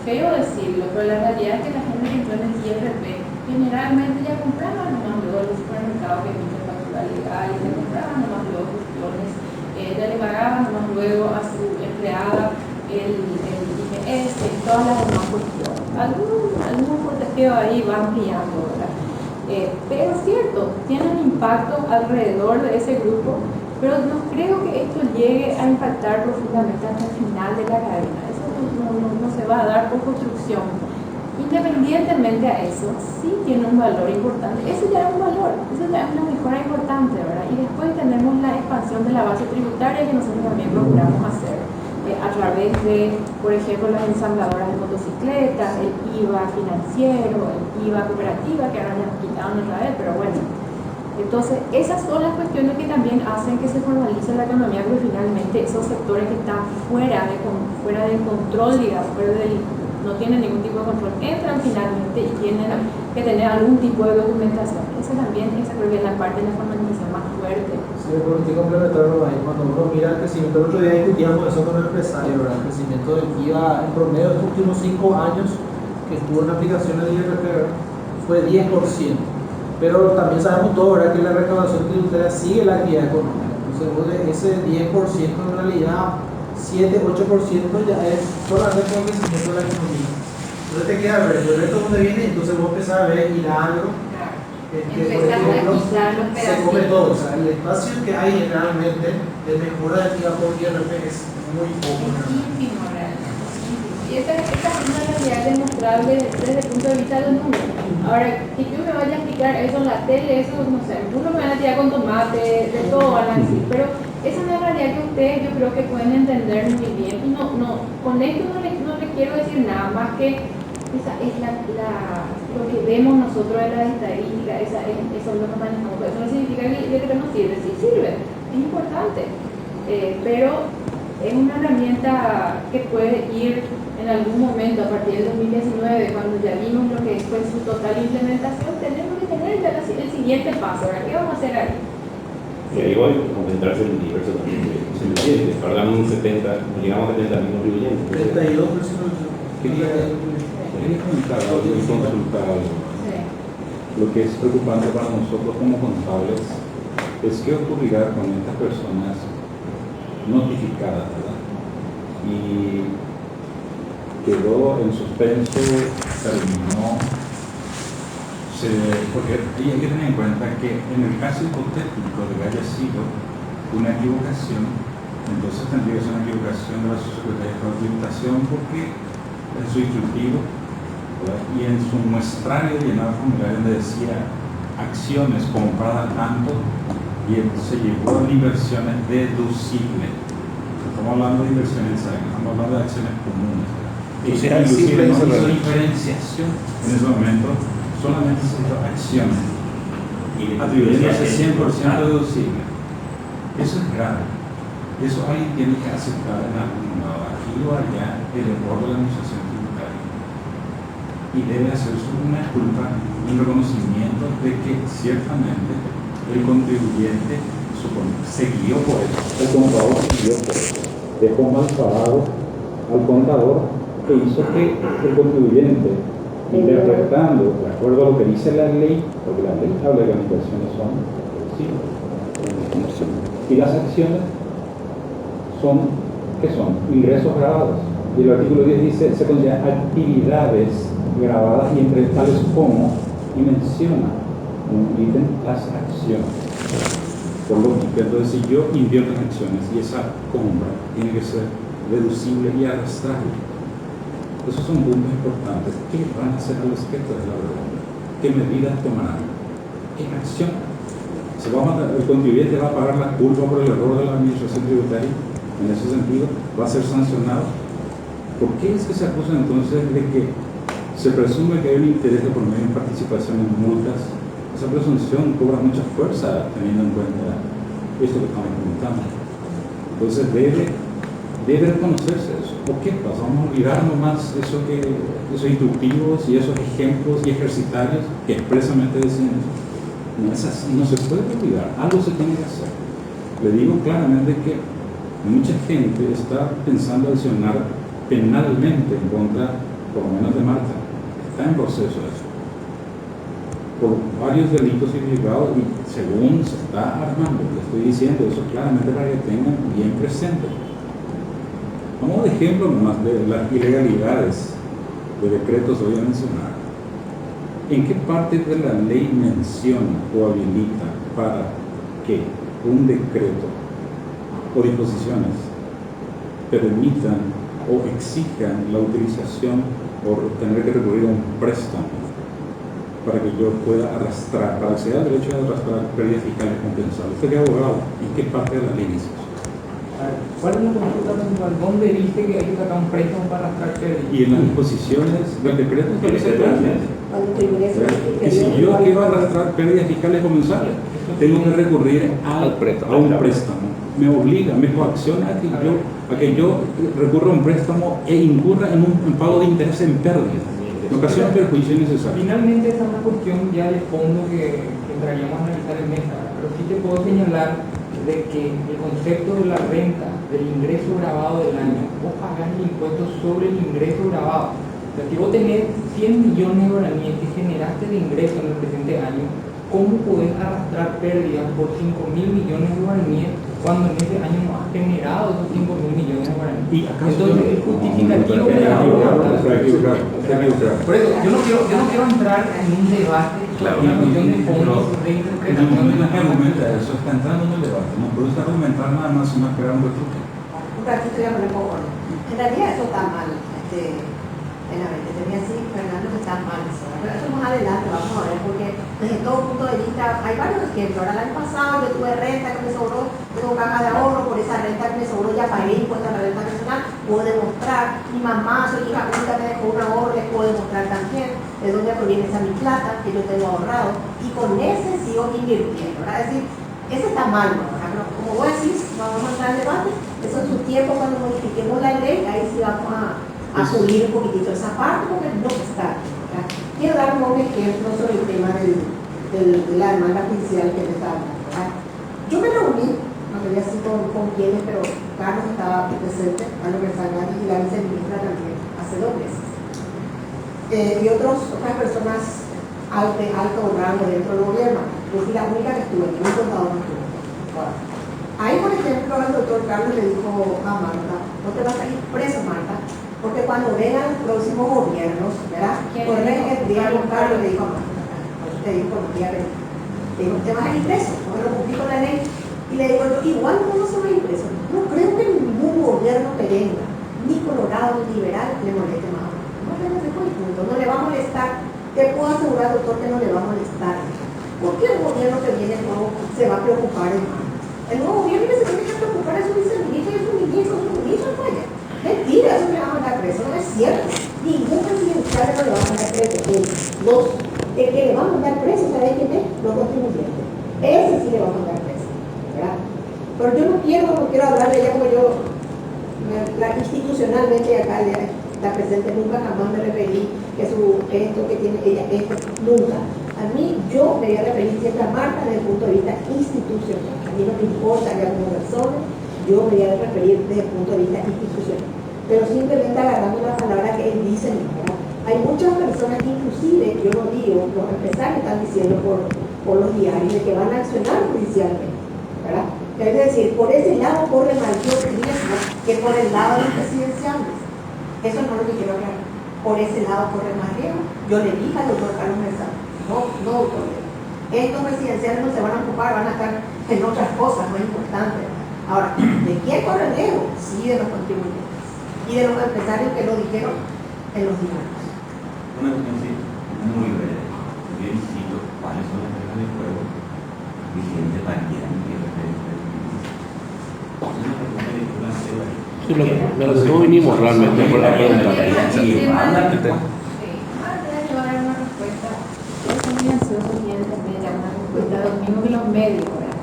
feo decirlo, pero la realidad es que la gente que entró en el IRP generalmente ya compraba nomás luego los supermercados que emiten factura legal, y ya compraba nomás luego cuestiones, ya le pagaba nomás luego a su empleada el IGS y todas las demás cuestiones. Algún fortejeo ahí va ampliando, ¿verdad? Pero es cierto, tiene un impacto alrededor de ese grupo, pero no creo que esto llegue a impactar profundamente hasta el final de la cadena. Eso no se va a dar por construcción. Independientemente a eso, sí tiene un valor importante. Eso ya es un valor, eso ya es una mejora importante, ¿verdad? Y después tenemos la expansión de la base tributaria que nosotros también procuramos hacer a través de, por ejemplo, las ensambladoras de motocicletas, el IVA financiero, el IVA cooperativa, que ahora ya nos quitaron otra vez, pero bueno. Entonces, esas son las cuestiones que también hacen que se formalice la economía, porque finalmente esos sectores que están fuera del control, digamos, no tienen ningún tipo de control, entran finalmente y tienen que tener algún tipo de documentación. Esa creo que es la parte de la formalización más fuerte. Sí, por estoy complementarlo ahí. Cuando uno mira el crecimiento, el otro día discutíamos eso con el empresario, ¿verdad? El crecimiento del IVA en promedio de los últimos 5 años que estuvo en aplicación del IRP fue 10%. Pero también sabemos todo, ¿verdad?, que la recaudación tributaria sigue la actividad económica. Entonces, ese 10% en realidad, 7-8% ya es solamente el crecimiento de la economía. Entonces te queda ver, el resto donde viene, entonces vos empezás a ver ir a algo. Que por ejemplo, se come todo, o sea, el espacio que hay realmente de mejora de actividad por IRP es muy poco. Ínfimo realmente. Y esta es una realidad demostrable desde el punto de vista de los números. Ahora, que yo me vaya a explicar eso en la tele, eso no sé, algunos me van a tirar con tomate, de todo van a decir, pero esa es una realidad que ustedes yo creo que pueden entender muy bien. Y con esto no les quiero decir nada más que esa es lo que vemos nosotros en las estadísticas, eso es lo que manejamos. Eso no significa que no sirve, sí sirve, es importante, pero es una herramienta que puede ir en algún momento, a partir del 2019, cuando ya vimos lo que fue su total implementación, tenemos que tener ya el siguiente paso. ¿Ahora qué vamos a hacer ahí? Y ahí voy a concentrarse en el universo también de contribuyentes. Ahora ganamos 70, nos llegamos a 70.000 contribuyentes. 32%. Quería comentar algo y consultar algo. Sí. Lo que es preocupante para nosotros como contables es qué ocurrirá con estas personas notificadas, ¿verdad? Y quedó en suspenso, terminó, porque hay que tener en cuenta que en el caso hipotético de que haya sido una equivocación, entonces tendría que ser una equivocación de la Subsecretaría de Tributación, porque en su instructivo, ¿verdad?, y en su muestrario llenado formulario donde decía acciones compradas tanto, y se llevó en inversiones deducibles. Estamos hablando de inversiones, estamos hablando de acciones comunes. Inclusive no hizo diferenciación en ese momento, solamente se hizo acciones y atribuyéndose 100% deducible. Eso es grave. Eso alguien tiene que aceptar en algún lado, aquí o allá, el error de la administración tributaria. Y debe hacerse una culpa, un reconocimiento de que ciertamente el contribuyente se guió por eso. El contador se guió por eso. Dejó mal pagado al contador, que hizo que el contribuyente, interpretando de acuerdo a lo que dice la ley, porque la ley habla de que las inversiones son deducibles, y las acciones son, ¿qué son? Ingresos grabados. Y el artículo 10 dice, se consideran actividades grabadas y entre tales como, y menciona, como ítem las acciones. por lógica. Entonces, si yo invierto en acciones y esa compra tiene que ser deducible y arrastrable, esos son puntos importantes. ¿Qué van a hacer al respecto de la redonda? ¿Qué medidas tomarán? ¿Qué acción? El contribuyente va a pagar la culpa por el error de la administración tributaria. En ese sentido, va a ser sancionado. ¿Por qué es que se acusa entonces de que se presume que hay un interés de por medio en participación en multas? Esa presunción cobra mucha fuerza teniendo en cuenta esto que estamos comentando. Entonces debe reconocerse eso. ¿Por qué pasa? Vamos a olvidar nomás esos instructivos y esos ejemplos y ejercitarios que expresamente decían eso. No es así, no se puede olvidar, algo se tiene que hacer. Le digo claramente que mucha gente está pensando accionar penalmente en contra, por lo menos de Marta. Está en proceso eso, por varios delitos tipificados y según se está armando. Le estoy diciendo eso claramente para que tengan bien presente. Como de ejemplo nomás de las ilegalidades de decretos voy a mencionar. ¿En qué parte de la ley menciona o habilita para que un decreto o disposiciones permitan o exijan la utilización o tener que recurrir a un préstamo para que yo pueda arrastrar, para que sea el derecho de arrastrar pérdidas fiscales compensables? ¿Usted qué abogado? ¿En qué parte de la ley dice eso? ¿Cuál es la consulta principal? ¿Dónde dice que hay que sacar un préstamo para arrastrar pérdidas? Y en las disposiciones del decreto establece claramente Cuando el tribunal que si yo quiero arrastrar pérdidas fiscales comensales, tengo que recurrir a un préstamo. Me obliga, me coacciona a que yo recurra a un préstamo e incurra en un pago de interés en pérdidas. En ocasiones perjuicio innecesario. Finalmente esa es una cuestión ya de fondo que entraríamos a analizar en mesa, pero sí te puedo señalar de que el concepto de la renta, del ingreso grabado del año, vos pagás el impuesto sobre el ingreso grabado. O sea, si vos tenés 100 millones de guaraníes que generaste de ingreso en el presente año, ¿cómo podés arrastrar pérdidas por 5.000 millones de guaraníes cuando en ese año no has generado esos 5.000 millones de guaraníes? ¿Y acaso entonces el justificativo de la por eso, yo no quiero entrar en un debate sobre una cuestión de fondo de interpretación. No argumenta eso, está entrando en el debate, no puede argumentar nada más sino crear un retruque. Un ratito ya me lo pongo. En realidad eso está mal. En la mente tenía así, Fernando, que está mal eso. Pero eso más adelante vamos a ver, porque desde todo punto de vista hay varios ejemplos. Ahora el año pasado yo tuve renta que me sobró, tengo caja de ahorro, por esa renta que me sobró ya pagué impuestos a la renta personal, puedo demostrar. Mi mamá, soy hija única, me dejó un ahorro, les puedo demostrar también de dónde proviene esa mi plata que yo tengo ahorrado, y con ese sigo invirtiendo. Es decir, eso está mal, ¿no? Pero como vos decís, vamos a entrar al debate, eso en su tiempo cuando modifiquemos la ley, ahí sí vamos a subir un poquitito esa parte porque no está. ¿Verdad? Quiero dar un ejemplo sobre el tema de la demanda judicial que me está hablando. Yo me reuní, no quería decir con quienes, pero Carlos estaba presente, Carlos Bersagán y la viceministra también, hace 2 meses. Y otras personas de alto rango dentro del gobierno. Yo fui la única que estuve, que un contador no estuvo. Bueno, ahí, por ejemplo, el doctor Carlos le dijo a Marta, no te vas a ir preso, Marta, porque cuando vengan los próximos gobiernos, ¿verdad? Por el diálogo, Carlos le dijo a Marta, te dijo, le dijo, te vas a ir preso, porque lo cumplí con la ley. Y le digo, igual no se va a ir preso. No creo que ningún gobierno perenna, ni colorado, ni liberal, le moleste más. No le va a molestar. Te puedo asegurar, doctor, que no le va a molestar. ¿Por qué el gobierno que viene nuevo se va a preocupar de más? El nuevo gobierno que se tiene que preocupar es su viceministro y su ministro falla. Mentira, eso le va a mandar preso, no es cierto. Ningún presidencial no le va a mandar preso. El que le va a mandar preso, ¿sabe quién es? Los contribuyentes. Ese sí le va a mandar preso, ¿verdad? Pero yo no quiero hablar de ella como yo, institucionalmente acá, la presente nunca jamás me referí que esto que tiene ella, esto, nunca. A mí, yo me voy a referir siempre a Marta desde el punto de vista institucional. A mí no me importa que alguna persona, yo me voy a referir desde el punto de vista institucional. Pero simplemente agarrando la palabra que él dice, ¿verdad? Hay muchas personas que inclusive, yo lo digo, los empresarios están diciendo por los diarios de que van a accionar judicialmente, ¿verdad? Es decir, por ese lado corre mayor riesgo que por el lado de los presidenciales. Eso no es lo que quiero aclarar. Por ese lado corre más riesgo. Yo le dije al doctor Carlos Mesa, no, doctor, estos presidenciales no se van a ocupar, van a estar en otras cosas más importantes. Ahora, ¿de quién corre el riesgo? Sí, de los contribuyentes y de los empresarios que lo dijeron en los diarios. Una cuestión sí, muy breve. Yo insisto, ¿cuáles son las reglas del juego vigentes para quien quiera Sí, lo que todos vinimos realmente a preguntar. Lo mismo que los medios, ¿verdad?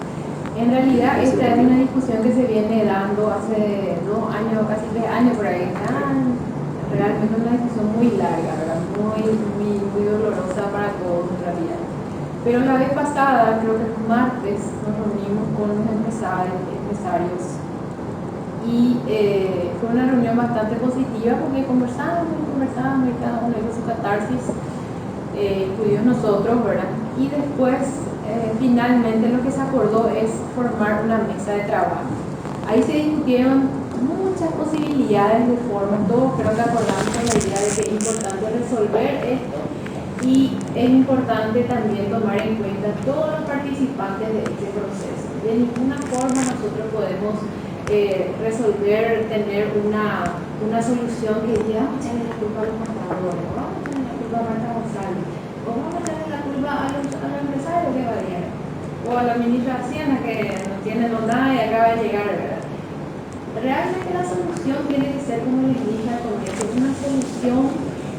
En realidad esta es una discusión que se viene dando hace 2 años, casi 3 años por ahí. Realmente una discusión muy larga, ¿verdad? Muy dolorosa para todos en realidad. Pero la vez pasada, creo que el martes, nos reunimos con los empresarios y fue una reunión bastante positiva porque conversábamos y cada uno hizo su catarsis, incluidos nosotros, ¿verdad? Y después, finalmente lo que se acordó es formar una mesa de trabajo. Ahí se discutieron muchas posibilidades de forma, todos creo que acordamos con la idea de que es importante resolver esto y es importante también tomar en cuenta todos los participantes de este proceso. De ninguna forma nosotros podemos resolver, tener una solución que ya vamos a echarle la culpa a los contadores, vamos a echarle la culpa a Marta González, o vamos a echarle la culpa a los empresarios que evadieron, o a la ministra de Hacienda que no tiene nada y acaba de llegar, ¿verdad? Realmente la solución tiene que ser, como les dije al comienzo, una solución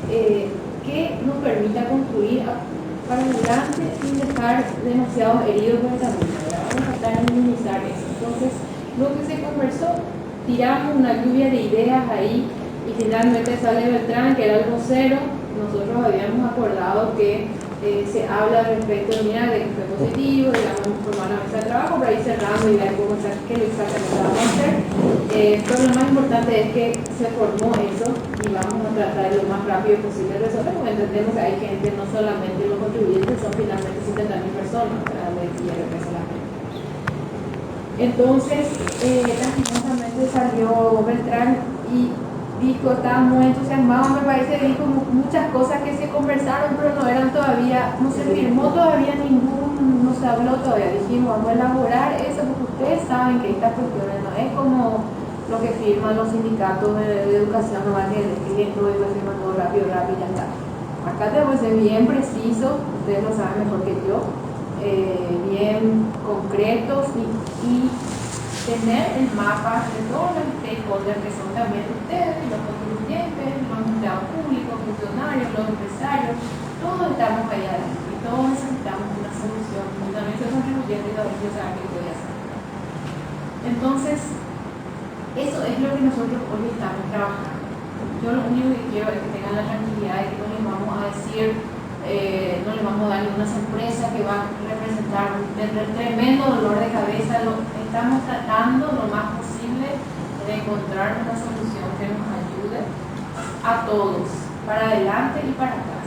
que nos permita construir para adelante sin dejar demasiados heridos por el camino, ¿verdad? Vamos a tratar de minimizar eso. Entonces, lo que se conversó, tiramos una lluvia de ideas ahí y finalmente sale Beltrán, que era el vocero. Nosotros habíamos acordado que se habla respecto, mira, de que fue positivo, digamos, formar una mesa de trabajo, pero ahí cerrando y ver cómo qué lo exactamente vamos a hacer. Pero lo más importante es que se formó eso y vamos a tratar de lo más rápido posible de resolver, porque entendemos que hay gente, no solamente los contribuyentes, son finalmente 70.000 personas, ¿verdad? De IRP solamente. Entonces, lastimosamente salió Beltrán y dijo, estaba muy entusiasmado, me parece, dijo muchas cosas que se conversaron, pero no eran todavía, no se firmó todavía no se habló todavía. Dijimos, vamos a elaborar eso, porque ustedes saben que estas cuestiones no es como lo que firman los sindicatos de educación, no van a escribir todo y va firmando todo rápido, ya está. Acá tenemos que ser bien preciso, ustedes lo saben mejor que yo, bien concretos y tener el mapa de todos los stakeholders que son también ustedes, los contribuyentes, los empleados públicos, funcionarios, los empresarios, todos estamos ahí adentro y todos necesitamos una solución. Y también soy contribuyente y ellos saben qué voy a hacer. Entonces, eso es lo que nosotros hoy estamos trabajando. Yo lo único que quiero es que tengan la tranquilidad de que no les vamos a decir, no les vamos a dar ninguna sorpresa que va a representar un tremendo dolor de cabeza. Estamos tratando lo más posible de encontrar una solución que nos ayude a todos, para adelante y para atrás.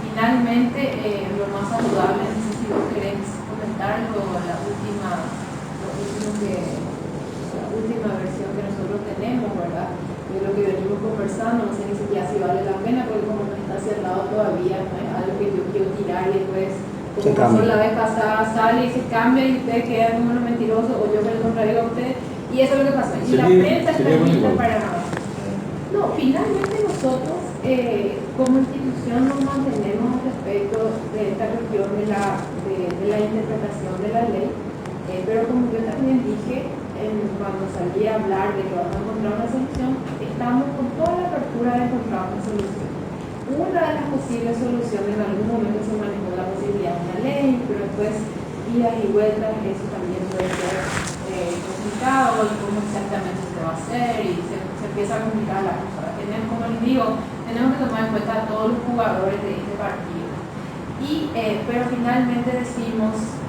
Finalmente, lo más saludable, no sé si vos querés comentarlo, la última versión que nosotros tenemos, ¿verdad? De lo que venimos conversando, no sé ni siquiera si vale la pena, porque como no está cerrado todavía, no es algo que yo quiero tirar y después, como pasó la vez pasada, sale y se cambia y ustedes quedan número mentiroso, o yo me lo contradigo a ustedes, y eso es lo que pasó. Y la prensa está lista para... No, finalmente nosotros, como institución, nos mantenemos respecto de esta cuestión de la interpretación de la ley, pero como yo también dije, cuando salí a hablar de que vamos a encontrar una solución, estamos con toda la apertura de encontrar una solución. Una de las posibles soluciones, en algún momento se manejó la posibilidad de una ley, pero después idas y vueltas, eso también puede ser complicado, y cómo exactamente se va a hacer, y se empieza a complicar la cosa. Como les digo, tenemos que tomar en cuenta a todos los jugadores de este partido. Pero finalmente decimos,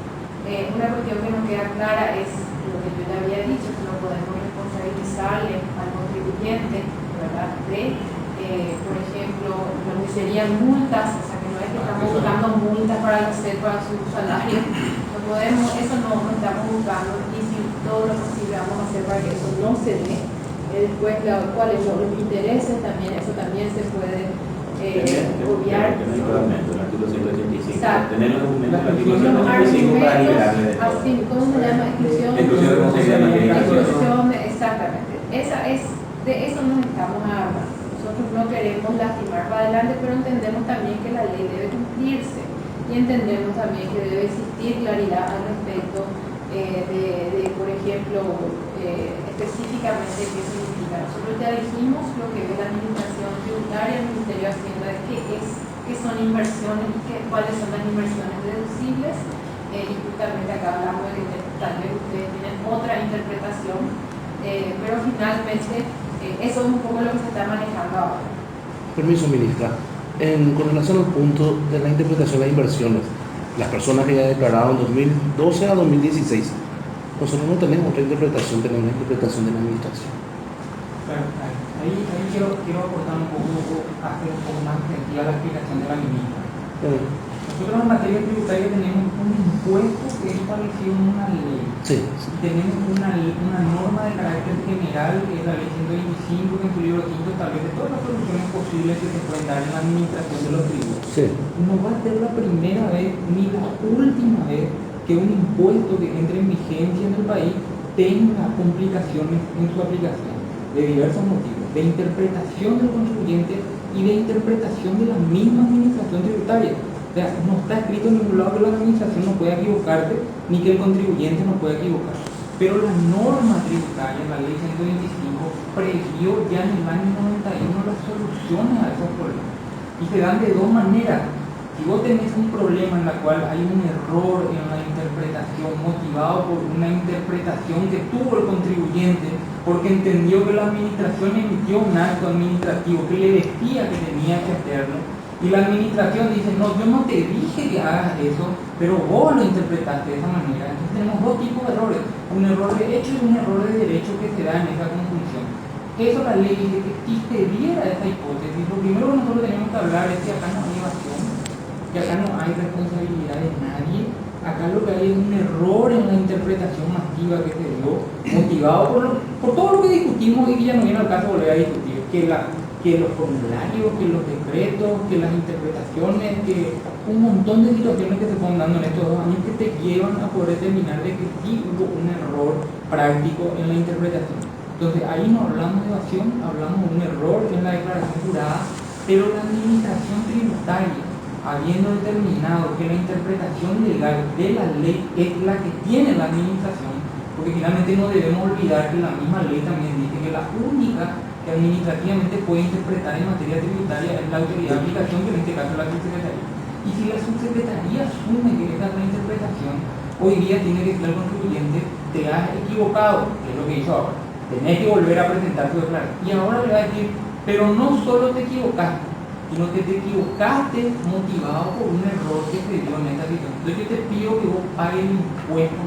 una cuestión que nos queda clara es lo que yo le había dicho, que no podemos responsabilizarle al contribuyente, ¿verdad? Por ejemplo, lo que serían multas, o sea, que no es que estamos buscando multas para su salario, no podemos, eso no estamos buscando, y si todo lo posible vamos a hacer para que eso no se dé. Después, cuáles son los intereses, también eso también se puede obviar. El artículo 185 Exacto. Tener los documentos de la articulación Los 85 para argumentos, liberarle de todo. así, ¿cómo se llama? Exclusión. Exclusión de responsabilidad. Exclusión, exactamente. De eso nos estamos hablando. Nosotros no queremos lastimar para adelante, pero entendemos también que la ley debe cumplirse y entendemos también que debe existir claridad al respecto por ejemplo, específicamente qué significa. Nosotros ya dijimos lo que es la administración tributaria, el Ministerio de Hacienda, qué son inversiones y cuáles son las inversiones deducibles. Y justamente acá hablamos de que tal vez ustedes tienen otra interpretación, pero finalmente eso es un poco lo que se está manejando ahora. Permiso, ministra. Con relación al punto de la interpretación de las inversiones, las personas que ya declararon 2012 a 2016, nosotros no tenemos otra interpretación, tenemos una interpretación de la administración. Claro, ahí quiero aportar un poco, hacer un poco más efectiva la explicación de la ministra. Nosotros en materia tributaria tenemos un impuesto que es establecido en una ley. Sí. Tenemos una norma de carácter general, que es la ley 125, que en su libro 5 establece todas las soluciones posibles que se pueden dar en la administración de los tributos. Sí. No va a ser la primera vez ni la última vez que un impuesto que entre en vigencia en el país tenga complicaciones en su aplicación, de diversos motivos, de interpretación del contribuyente y de interpretación de la misma administración tributaria. O sea, no está escrito en ningún lado que la administración no pueda equivocarse, ni que el contribuyente no pueda equivocarse. Pero la norma tributaria, la ley 125, previó ya en el año 91 las soluciones a esos problemas. Y se dan de dos maneras. Si vos tenés un problema en la cual hay un error en la interpretación motivado por una interpretación que tuvo el contribuyente porque entendió que la administración emitió un acto administrativo que le decía que tenía que hacerlo, y la administración dice, no, yo no te dije que hagas eso, pero vos lo interpretaste de esa manera. Entonces tenemos dos tipos de errores, un error de hecho y un error de derecho que se da en esa conjunción. Eso la ley dice que si se diera esa hipótesis, lo primero que nosotros tenemos que hablar es que acá no hay evasión, que acá no hay responsabilidad de nadie. Acá lo que hay es un error en la interpretación masiva que se dio, motivado por todo lo que discutimos y que ya no viene al caso volver a discutir, que los formularios, que los decretos, que las interpretaciones, que un montón de situaciones que se fueron dando en estos 2 años que te llevan a poder determinar de que sí hubo un error práctico en la interpretación. Entonces ahí no hablamos de evasión, hablamos de un error en la declaración jurada, pero la administración tributaria, habiendo determinado que la interpretación legal de la ley es la que tiene la administración, porque finalmente no debemos olvidar que la misma ley también dice que la única que administrativamente puede interpretar en materia tributaria es la autoridad de aplicación, que en este caso es la subsecretaría. Y si la subsecretaría asume que esa es la interpretación, hoy día tiene que decir al contribuyente, te has equivocado, que es lo que hizo ahora, tenés que volver a presentar tu declaración. Y ahora le va a decir, pero no solo te equivocaste, sino que te equivocaste motivado por un error que se dio en esta situación. Entonces yo te pido que vos pagues el impuesto,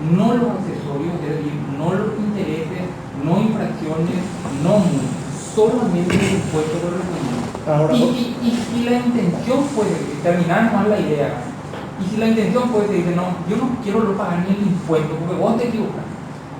no los accesorios, es decir, no los intereses, no infracciones, no multas, solamente el impuesto correspondiente. Y si la intención puede terminar mal la idea, y si la intención puede decir, no, yo no quiero pagar ni el impuesto porque vos te equivocas,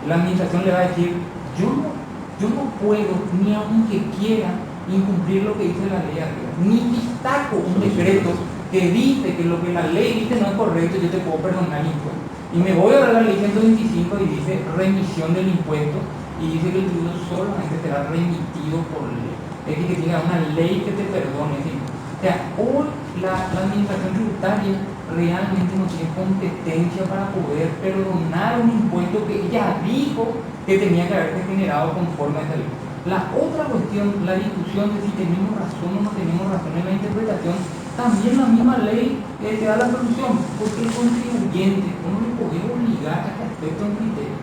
la administración le va a decir, yo no puedo, ni aunque quiera, incumplir lo que dice la ley arriba, ni destaco un decreto que dice que lo que la ley dice no es correcto, yo te puedo perdonar el impuesto. Y me voy a ver la ley 125 y dice remisión del impuesto, y dice que el tributo solamente será remitido por ley. Es decir, que tenga una ley que te perdone. O sea, hoy la administración tributaria realmente no tiene competencia para poder perdonar un impuesto que ella dijo que tenía que haberse generado conforme a esa ley. La otra cuestión, la discusión de si tenemos razón o no tenemos razón en la interpretación, también la misma ley te da la solución, porque el contribuyente, uno le puede obligar a que acepte un criterio.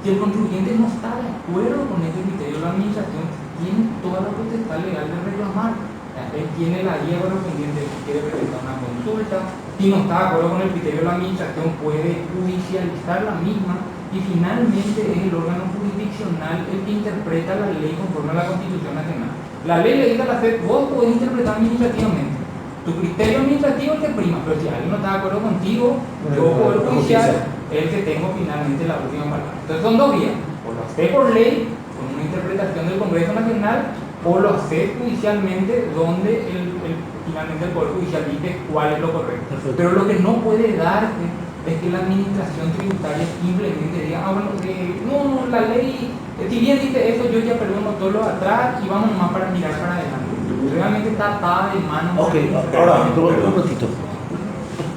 Si el contribuyente no está de acuerdo con ese criterio, la administración tiene toda la potestad legal de reclamar. Él tiene la guía correspondiente si quiere presentar una consulta. Si no está de acuerdo con el criterio, la administración puede judicializar la misma. Y finalmente es el órgano jurisdiccional el que interpreta la ley conforme a la Constitución Nacional. La ley le dice a la FED, vos podés interpretar administrativamente. Tu criterio administrativo es el que prima, pero si alguien no está de acuerdo contigo, yo poder judicial es el que tengo finalmente la última palabra. Entonces son dos vías, o lo hace por ley, con una interpretación del Congreso Nacional, o o lo haces judicialmente donde finalmente el Poder Judicial dice cuál es lo correcto. Perfecto. Pero lo que no puede darte es que la administración tributaria simplemente diga, bueno, no, la ley, si bien dice eso, yo ya perdono todo lo de atrás y vamos nomás para mirar para adelante. Realmente está atada de mano. Ok, ahora, un ratito.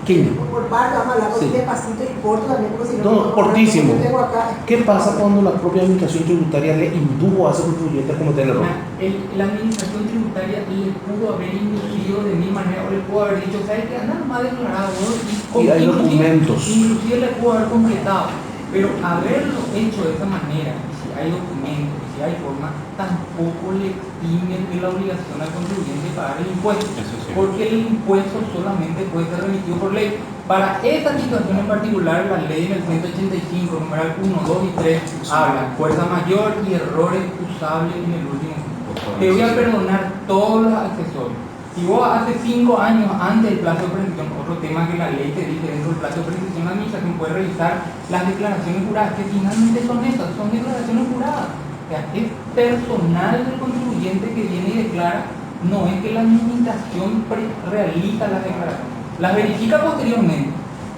¿Quién? Por parte, vamos a hablar Sí. despacito y corto también, porque si no, No, cortísimo. yo tengo acá. ¿Qué pasa cuando la propia administración tributaria le indujo a ese contribuyente a cometer el error? La administración tributaria le pudo haber inducido de mi manera, o le pudo haber dicho, ¿sabes qué? Anda nomás declarado, Y hay documentos. Inclusive le pudo haber completado, pero haberlo hecho de esa manera, y si hay documentos, y si hay forma, tampoco le extienden de la obligación al contribuyente de pagar el impuesto, porque el impuesto solamente puede ser remitido por ley. Para esta situación en particular, la ley en el 185, numeral 1, 2 y 3, habla fuerza mayor y error excusable en el último. Te voy a perdonar todos los accesorios. Si vos hace 5 años antes del plazo de presentación, otro tema que la ley te dice dentro del plazo de presentación, la administración puede revisar las declaraciones juradas, que finalmente son esas, son declaraciones juradas. O sea, es personal del contribuyente que viene y declara, no es que la administración realiza las declaraciones, las verifica posteriormente.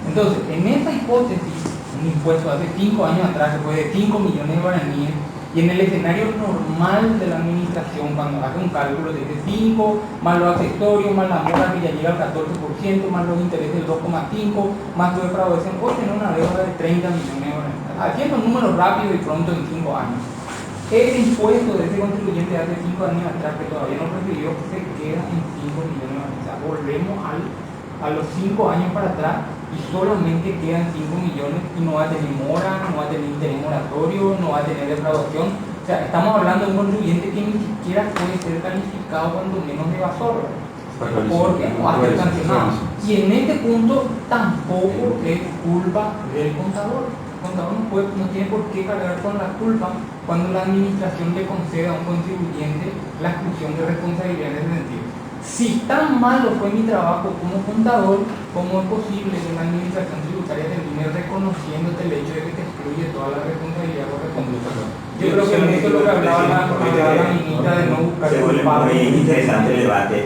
Entonces, en esa hipótesis, un impuesto hace 5 años atrás que fue de 5 millones de guaraníes, y en el escenario normal de la administración, cuando hace un cálculo de 5, más los accesorios, más la mora que ya llega al 14%, más los intereses del 2,5, más tu defraudación, hoy tener una deuda de 30 millones de dólares. Haciendo números rápidos y pronto en 5 años. El impuesto de ese contribuyente de hace 5 años atrás que todavía no recibió se queda en 5 millones de dólares. O sea, volvemos a los 5 años para atrás y solamente quedan 5 millones y no va a tener mora, no va a tener interés moratorio, no va a tener defraudación. O sea, estamos hablando de un contribuyente que ni siquiera puede ser calificado cuando menos de evasor, porque no va a ser sancionado. Y en este punto tampoco es culpa del contador. El contador no tiene por qué cargar con la culpa cuando la administración le concede a un contribuyente la exclusión de responsabilidad en ese sentido. Si tan malo fue mi trabajo como contador, ¿cómo es posible que la administración tributaria termine reconociéndote el hecho de que te excluye toda la responsabilidad correspondiente? Yo creo que eso es lo que hablaba la ministra de no buscar se vuelve culpables. muy interesante el debate.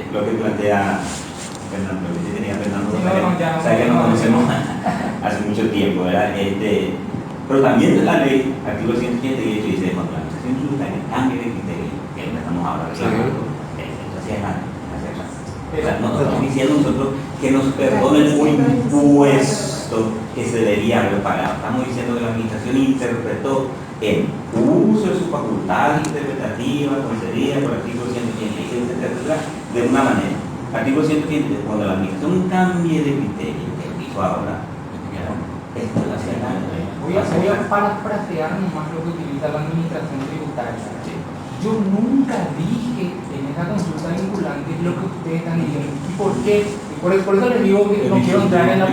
Lo que plantea Fernando, lo que sí tenía Fernando, o sea que nos conocemos hace mucho tiempo, ¿verdad? Pero también la ley, artículo 178, dice cuando la administración tributaria cambie de criterio, que es lo que estamos ahora reclamando. O sea, no estamos diciendo nosotros que nos perdonen un impuesto que se debería haber pagado. Estamos diciendo que la administración interpretó en uso de su facultad interpretativa concedida por el artículo 186, etc., de una manera. Artículo 183, cuando la administración cambie de criterio, que lo hizo ahora, esto es hacia adelante. Voy a parafrasear nomás lo que utiliza la administración tributaria. Yo nunca dije en esa consulta vinculante lo que ustedes están diciendo. ¿Y por qué? Por eso les digo que no quiero entrar en la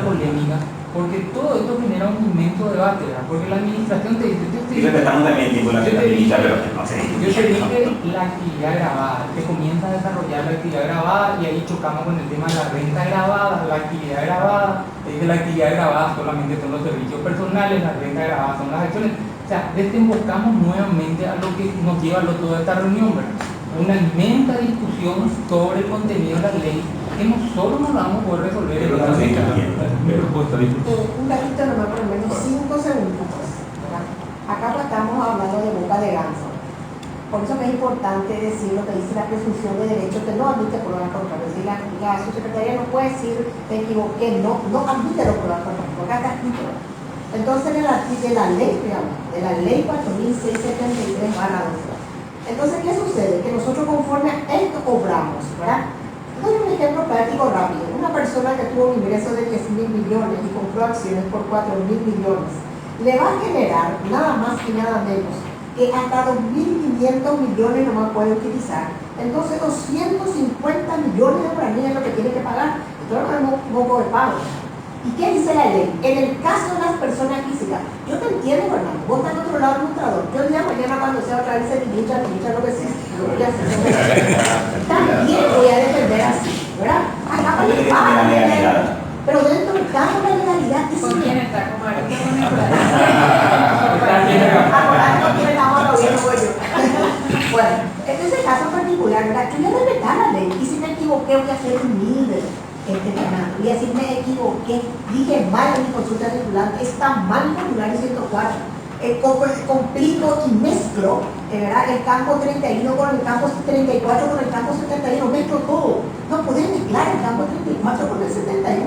polémica, porque todo esto genera un inmenso debate, ¿verdad? Porque la administración te dice, Y respetamos también el tiempo de la entrevista, pero no sé. yo te dije la actividad grabada, que comienza a desarrollar la actividad grabada y ahí chocamos con el tema de la renta grabada, la actividad grabada, es que la actividad grabada solamente son los servicios personales, la renta grabada son las acciones. O sea, desembocamos nuevamente a lo que nos lleva a lo todo de esta reunión, ¿verdad? Una inmensa discusión sobre el contenido de la ley que nosotros no vamos a poder resolver en esta década. Un gatito nomás por lo menos 5 segundos, ¿verdad? Acá pues estamos hablando de boca de ganso. Por eso que es importante decir lo que dice la presunción de derecho que no admite prueba contraria. Es decir, la subsecretaría no puede decir me equivoqué, no admite la prueba contraria, porque acá está escrito. Entonces, de la ley 4673/12. Entonces, ¿qué sucede? Que nosotros conforme a esto obramos, ¿verdad? Doy un ejemplo práctico rápido. Una persona que tuvo un ingreso de 10.000 millones y compró acciones por 4.000 millones, le va a generar nada más y nada menos que hasta 2.500 millones no más puede utilizar. Entonces, 250 millones de guaraníes es lo que tiene que pagar. Esto no es un poco de pago. ¿Y qué dice la ley? En el caso de las personas físicas, yo te entiendo, Fernando, vos estás en otro lado del mostrador. Yo el día de mañana cuando sea otra vez el pincha, lo que sea, lo voy a hacer. También voy a defender así, ¿verdad? Acá vale paga, pero dentro de cada legalidad que ¿Con quién está? ¿Con María? ahora no tiene la mano bien, no voy yo. Bueno, este es el caso particular, ¿verdad? Yo voy a respetar la ley y si me equivoqué voy a ser humilde. Fernando, voy a decir me equivoqué, dije mal en mi consulta titular, está mal el formulario 104. Complico y mezclo, ¿verdad? El campo 31 con el campo 34 con el campo 71, mezclo todo. No puedes mezclar el campo 34 con el 71.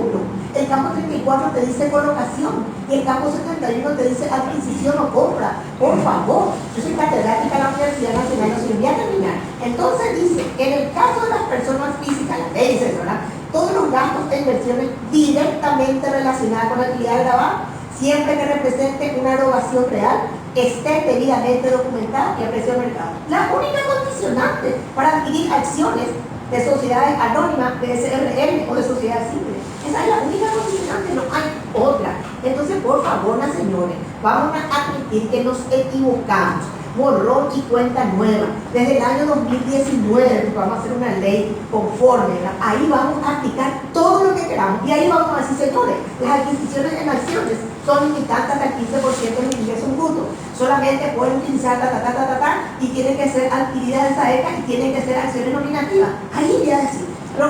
El campo 34 te dice colocación y el campo 71 te dice adquisición o compra. Por favor, yo soy catedrática de la Universidad Nacional, no se lo voy a terminar. Entonces dice, en el caso de las personas físicas, la ley dice, ¿verdad? Todos los gastos e inversiones directamente relacionadas con la actividad de trabajo, siempre que represente una erogación real, esté debidamente documentada y a precio de mercado. La única condicionante para adquirir acciones de sociedades anónimas, de SRL o de sociedades simples. Esa es la única condicionante, no hay otra. Entonces, por favor, las señores, vamos a admitir que nos equivocamos. Borrón y cuenta nueva. Desde el año 2019, vamos a hacer una ley conforme, ¿verdad? Ahí vamos a aplicar todo lo que queramos. Y ahí vamos a decir, señores, las adquisiciones en acciones son limitantes al 15% del ingreso bruto. Solamente pueden utilizar y tienen que ser adquiridas de esa ECA y tienen que ser acciones nominativas. Ahí voy a decir, pero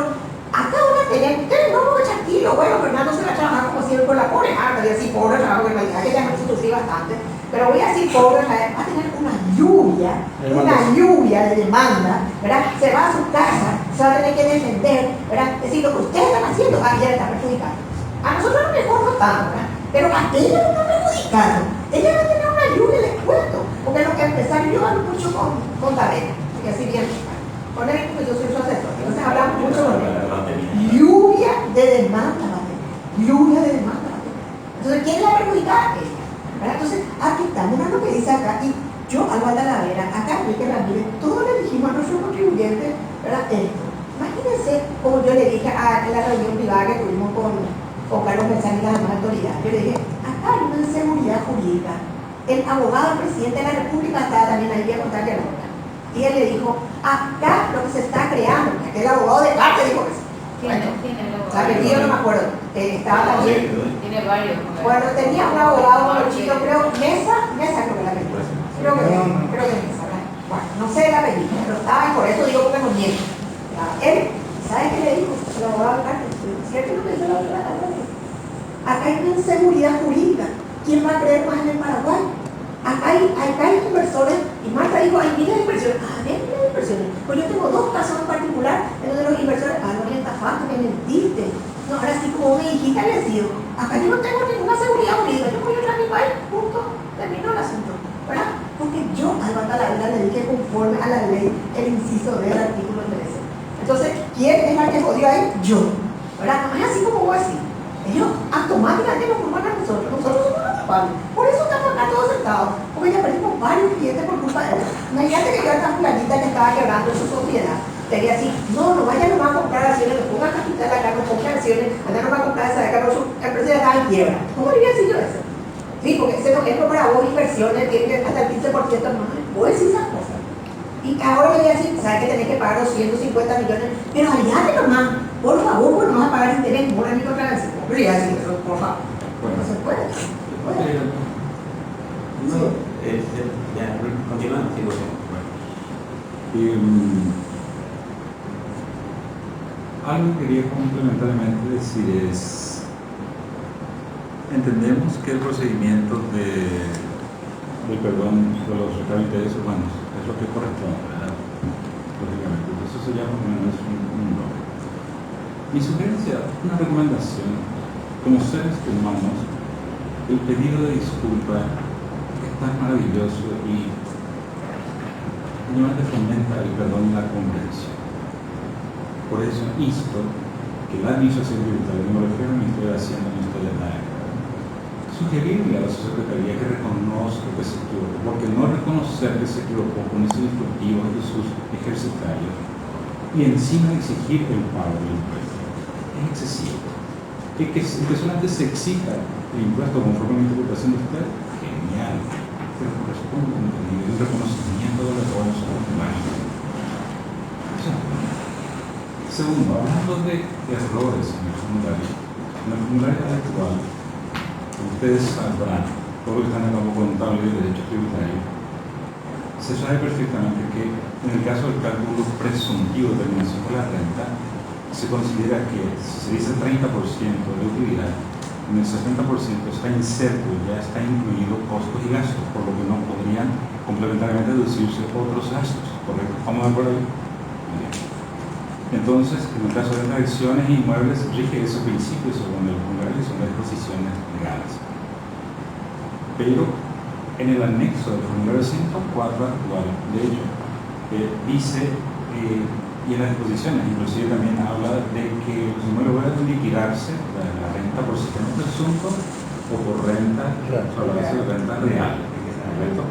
acá van a tener, ustedes no van a echar tiro. Bueno, Fernando se va a trabajar como siempre con la pobre Harta, y así pobre trabajo en realidad, que ya me sufrí bastante. Pero voy a decir pobre, va a tener una lluvia de demanda, ¿verdad? Se va a su casa, se va a tener que defender, ¿verdad? Es decir, lo que ustedes están haciendo, ya le está perjudicando. A nosotros a lo mejor no tanto, ¿verdad? Pero a ella le está perjudicando. Ella va a tener una lluvia, les cuento. Porque lo que empezaron, yo hablo mucho con Tabela, y así bien, con él, porque yo soy su asesor, entonces hablamos mucho con él. Lluvia de demanda va a tener. Lluvia de demanda va a tener. Entonces, ¿quién la perjudica? Ella. ¿Verdad? Entonces, aquí estamos, lo que dice acá, y yo, Alba Talavera, acá Enrique Ramírez, todos le dijimos a nuestros contribuyentes, ¿verdad? Esto. Imagínense, como yo le dije en la reunión privada que tuvimos con Carlos Mensán y las demás autoridades, yo le dije, acá hay una inseguridad jurídica. El abogado del presidente de la República estaba también ahí, voy a contarle la nota. Y él le dijo, acá lo que se está creando, que aquel abogado de parte dijo eso. Bueno, el apellido no me acuerdo, estaba también. Tiene varios. Bueno, tenía un abogado chico, creo, Mesa creo que el apellido. Creo que Mesa, ¿verdad? Bueno, no sé el apellido, pero estaba, y por eso digo porque no miento. Él, ¿sabe qué le dijo? El abogado de parte, ¿cierto lo que dice la otra? Acá hay una inseguridad jurídica. ¿Quién va a creer más en el Paraguay? Acá hay inversores, y Marta dijo, hay miles de inversiones. Hay miles de inversiones. Pues yo tengo dos casos en particular en donde los inversores, no me estafaste, me mentiste. No, ahora sí, como me dijiste, le digo, acá yo no tengo ninguna seguridad jurídica, yo voy a entrar a mi país, punto, terminó el asunto, ¿verdad? Porque yo al Talavera le dije conforme a la ley el inciso del artículo 13. Entonces, ¿quién es la que jodió ahí? Yo, ¿verdad? No es así como voy a decir. Ellos automáticamente nos culpan a nosotros somos los culpables. Por eso estamos acá todos sentados, porque ya perdimos varios clientes por culpa de ellos. Imagínate que yo a esta fulanita que estaba quebrando su sociedad, te diría así, no vaya nomás a comprar acciones, no ponga capital acá, no compre acciones, anda nomás a comprar esa de acá, no, su empresa ya estaba en quiebra. ¿Cómo le voy a decir yo eso? Sí, porque ese ejemplo para vos inversiones tiene hasta el 15% más, puedo decir esas cosas. Y ahora le voy a decir, ¿sabes que tenés que pagar 250 millones? Pero allá nomás, por favor, pues no vas a pagar interés, no es mi contravención. Pero ya sí, pero por favor, no se puede. Ya, continúa. Sí, algo que quería complementarmente decir es, entendemos que el procedimiento del perdón de los recaudos humanos es lo que corresponde, ¿verdad? Lógicamente, eso se llama menos un no. Mi sugerencia, una recomendación, como seres humanos, el pedido de disculpa es tan maravilloso y no fomenta el perdón y la comprensión. Por eso insto que la administración tributaria, me refiero al Ministerio de Hacienda, al Ministerio de Hacienda, sugerirle a la Secretaría que reconozca que se equivocó, porque no reconocer que se equivocó con esos instructivos de sus ejercitarios y encima exigir el pago del impuesto es excesivo. Que solamente se exija el impuesto conforme a la interpretación de usted, genial, pero corresponde a un reconocimiento de los errores humanos. Segundo, hablando de errores en el formulario actual, ustedes sabrán, todo lo que está en el campo contable y derecho tributario, se sabe perfectamente que en el caso del cálculo presuntivo de terminación de la renta, se considera que si se dice 30% de utilidad, en el 60% está inserto, ya está incluido costos y gastos, por lo que no podrían complementariamente deducirse otros gastos, ¿correcto? ¿Estamos de acuerdo ahí? Bien. Entonces, en el caso de las acciones e inmuebles, rige ese principio según el Congreso y son las disposiciones legales. Pero en el anexo del formulario 104 actual, de hecho, dice, y en las disposiciones, inclusive también habla de que los inmuebles pueden liquidarse, la renta por sistema presunto o por renta, sobre la base de renta real, ¿correcto?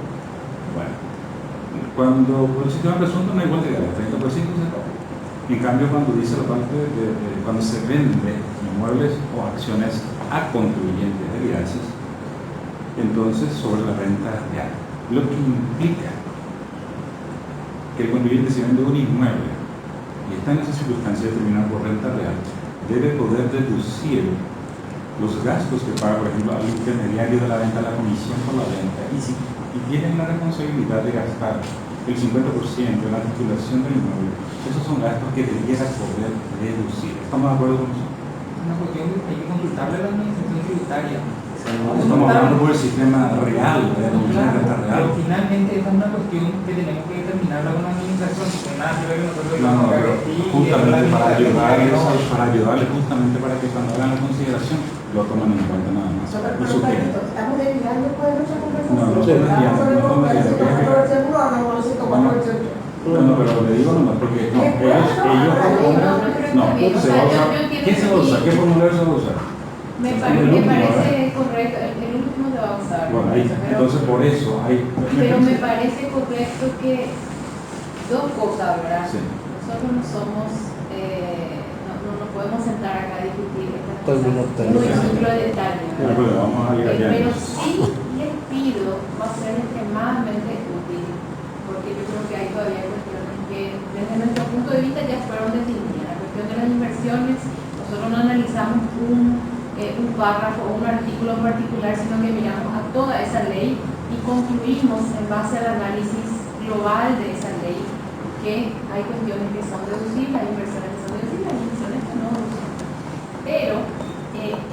Bueno, cuando por el sistema presunto no hay igual de 30% se toma. En cambio, cuando dice la parte cuando se vende inmuebles o acciones a contribuyentes de viajes, entonces sobre la renta real, lo que implica que el contribuyente, si vende un inmueble y está en esa circunstancia determinada por renta real, debe poder deducir los gastos que paga, por ejemplo, al intermediario de la venta, la comisión por la venta, y tienen la responsabilidad de gastar el 50% de la titulación del inmueble. Esos son gastos que debiera poder deducir. ¿Estamos de acuerdo con eso? Es una cuestión que hay que consultarle a la administración tributaria. Estamos hablando por el sistema real, de la Claro, renta real. pero finalmente esa es una cuestión que tenemos que determinarla con la administración, no tiene nada que ver con nosotros. No, pero justamente para ayudarles, justamente para que cuando hagan la consideración lo tomen en cuenta nada más. Y sugieren. Estamos derivando después de nuestra conversación. No, no, Estamos sobre el no, Congreso, no, estamos sobre el seguro, hablamos de 104. No, pero le digo nomás porque no, ¿qué se va a usar? ¿Qué formulario se va a usar? Me parece correcto, el último se va a usar. Bueno, ahí está. Entonces por eso hay... Pero me parece correcto que dos cosas, ¿verdad? Sí. Nosotros no somos, no podemos sentar acá a discutir estas Términos cosas muy técnicos. de detalle, De ¿verdad? acuerdo, vamos a ir allá. Pero sí les pido, va a ser extremadamente útil, porque yo creo que hay todavía cuestiones que desde nuestro punto de vista ya fueron definidas. La cuestión de las inversiones, nosotros no analizamos un párrafo o un artículo en particular, sino que miramos a toda esa ley y concluimos en base al análisis global de esa ley que hay cuestiones que son deducibles, hay inversiones que son deducibles, hay inversiones que no deducibles. Pero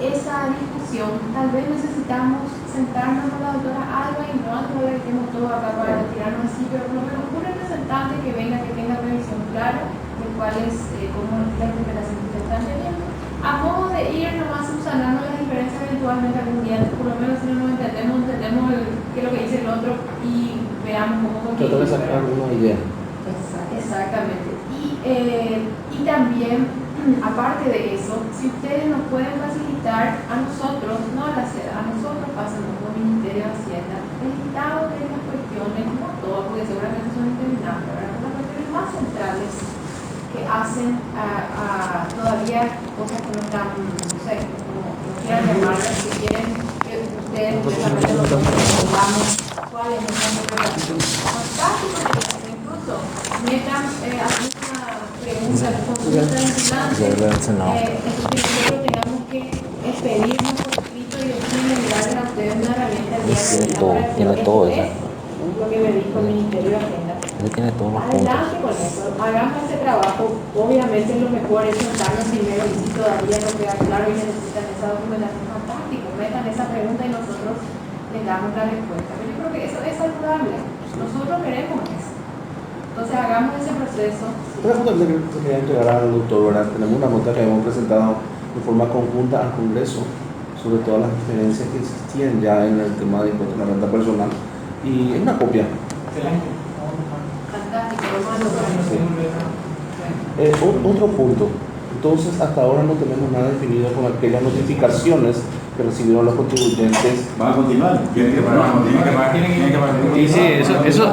esa discusión tal vez necesitamos sentarnos con la doctora Alba y no tenemos todo acá para tirarnos así, pero por lo menos un representante que venga, que tenga revisión clara de cuál es, cómo la interpretación que ustedes están teniendo, a modo de ir nomás subsanando las diferencias eventualmente algún día, por lo menos si no nos entendemos qué es lo que dice el otro y veamos cómo Tratar de sacar una idea. Exactamente. Y también, aparte de eso, si ustedes nos pueden facilitar a nosotros, no a la ciudad, a nosotros pasamos como Ministerio de Hacienda, el listado de las cuestiones, no todas, porque seguramente son interminables, ¿verdad? Las cuestiones más centrales que hacen todavía cosas que no están, no sé, como quieran llamarlas, que quieren que ustedes precisamente nosotros pongamos cuál es nuestra interpretación. Fantástico, porque incluso metan alguna pregunta, consulta vinculante, nosotros tengamos que expedirnos por escrito y decirle, mirarles a ustedes una herramienta al día Tiene todo eso. lo que me dijo el Ministerio de Hacienda. Tiene todos los puntos. Adelante con eso, hagamos ese trabajo. Obviamente lo mejor es sentarnos primero y si todavía no queda claro y necesitan esa documentación, fantástico, metan esa pregunta y nosotros les damos la respuesta. Pero yo creo que eso es saludable, nosotros queremos eso. Entonces hagamos ese proceso. Una cosa que quería entregar al doctor, ¿verdad? Tenemos una nota que hemos presentado de forma conjunta al Congreso sobre todas las diferencias que existían ya en el tema de impuestos a la renta personal, y es una copia. Excelente. Fantástico, vamos Otro punto. Entonces, hasta ahora no tenemos nada definido con aquellas notificaciones que recibieron los contribuyentes. ¿Van a continuar? Tienen que pagar. Sí, eso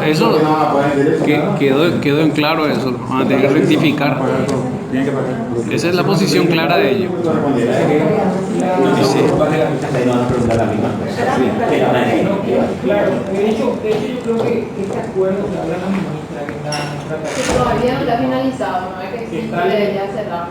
quedó en claro eso. Van a tener que rectificar. Tienen que pagar. Esa es la posición clara de ellos. Eso responderá. Sí. No van a preguntar la misma Claro, de hecho yo creo que este acuerdo que habla la ministra que está tratando. que todavía no está finalizado, no hay que decir que debería cerrar.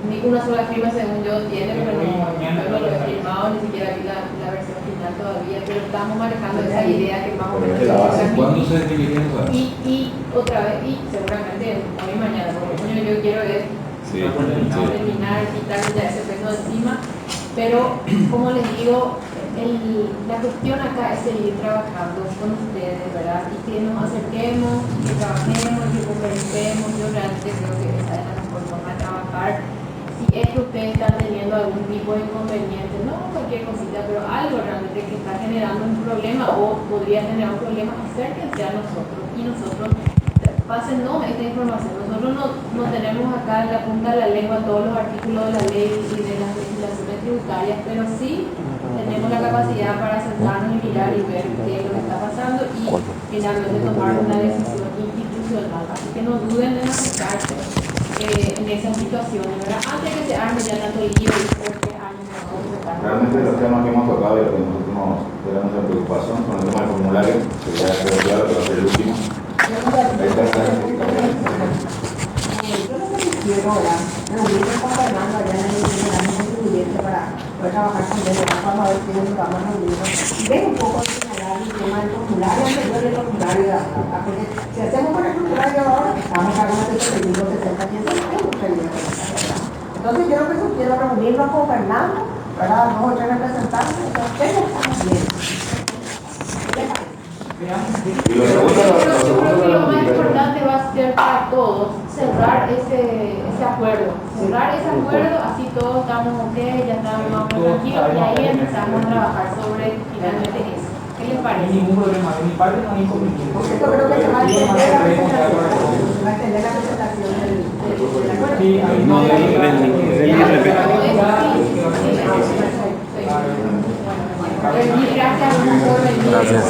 Ni una sola firma según yo tiene, pero no lo he firmado, ni siquiera vi la versión final final todavía, pero estamos manejando esa idea que más o menos La base, es ¿Cuándo se definiría esa base? y otra vez, y seguramente hoy y mañana, porque yo quiero es Sí, terminar, quitar ya ese peso de encima, pero como les digo, la cuestión acá es seguir trabajando con ustedes, ¿verdad? Y que nos acerquemos, que trabajemos, que conversemos. Yo realmente creo que esa es la mejor forma de trabajar. Si es que ustedes están teniendo algún tipo de inconveniente, no cualquier cosita, pero algo realmente que está generando un problema o podría generar un problema, acérquense a nosotros y nosotros pásennos esta información. Nosotros no tenemos acá en la punta de la lengua todos los artículos de la ley y de las legislaciones tributarias, pero sí tenemos la capacidad para sentarnos y mirar y ver qué es lo que está pasando y finalmente tomar una decisión institucional. Así que no duden en acercarse en esas situaciones, ¿verdad? Antes que se arme ya tanto lío y por 3 años de Realmente los temas que hemos tocado y lo que nosotros era nuestra preocupación con el tema del formulario, que ya quedó claro que va a ser el último. Ahí está clarificado. Yo lo que quiero ahora, reunirme con Fernando allá en el contribuyente para poder trabajar con él, vamos a ver qué es lo que vamos a reunirnos. Y ver un poco de señalar el tema del formulario, anterior del formulario de acá, porque si hacemos con el formulario ahora, estamos a unos 75, 60, 100, hay mucha idea. Entonces yo lo que quiero reunirnos con Fernando, ¿verdad? 2 o 3 representantes, entonces estamos bien. Y lo segundo, Yo creo que lo más importante va a ser para todos cerrar ese acuerdo. Cerrar ese acuerdo, así todos estamos ok, ya estamos más tranquilos y ahí empezamos a trabajar sobre finalmente eso. ¿Qué les No hay parece? ningún problema, de mi parte no hay inconveniente. Porque yo creo que se va a extender la presentación, se va a extender la presentación del acuerdo. Sí, a mí No, me del IRP. Gracias por venir. Gracias.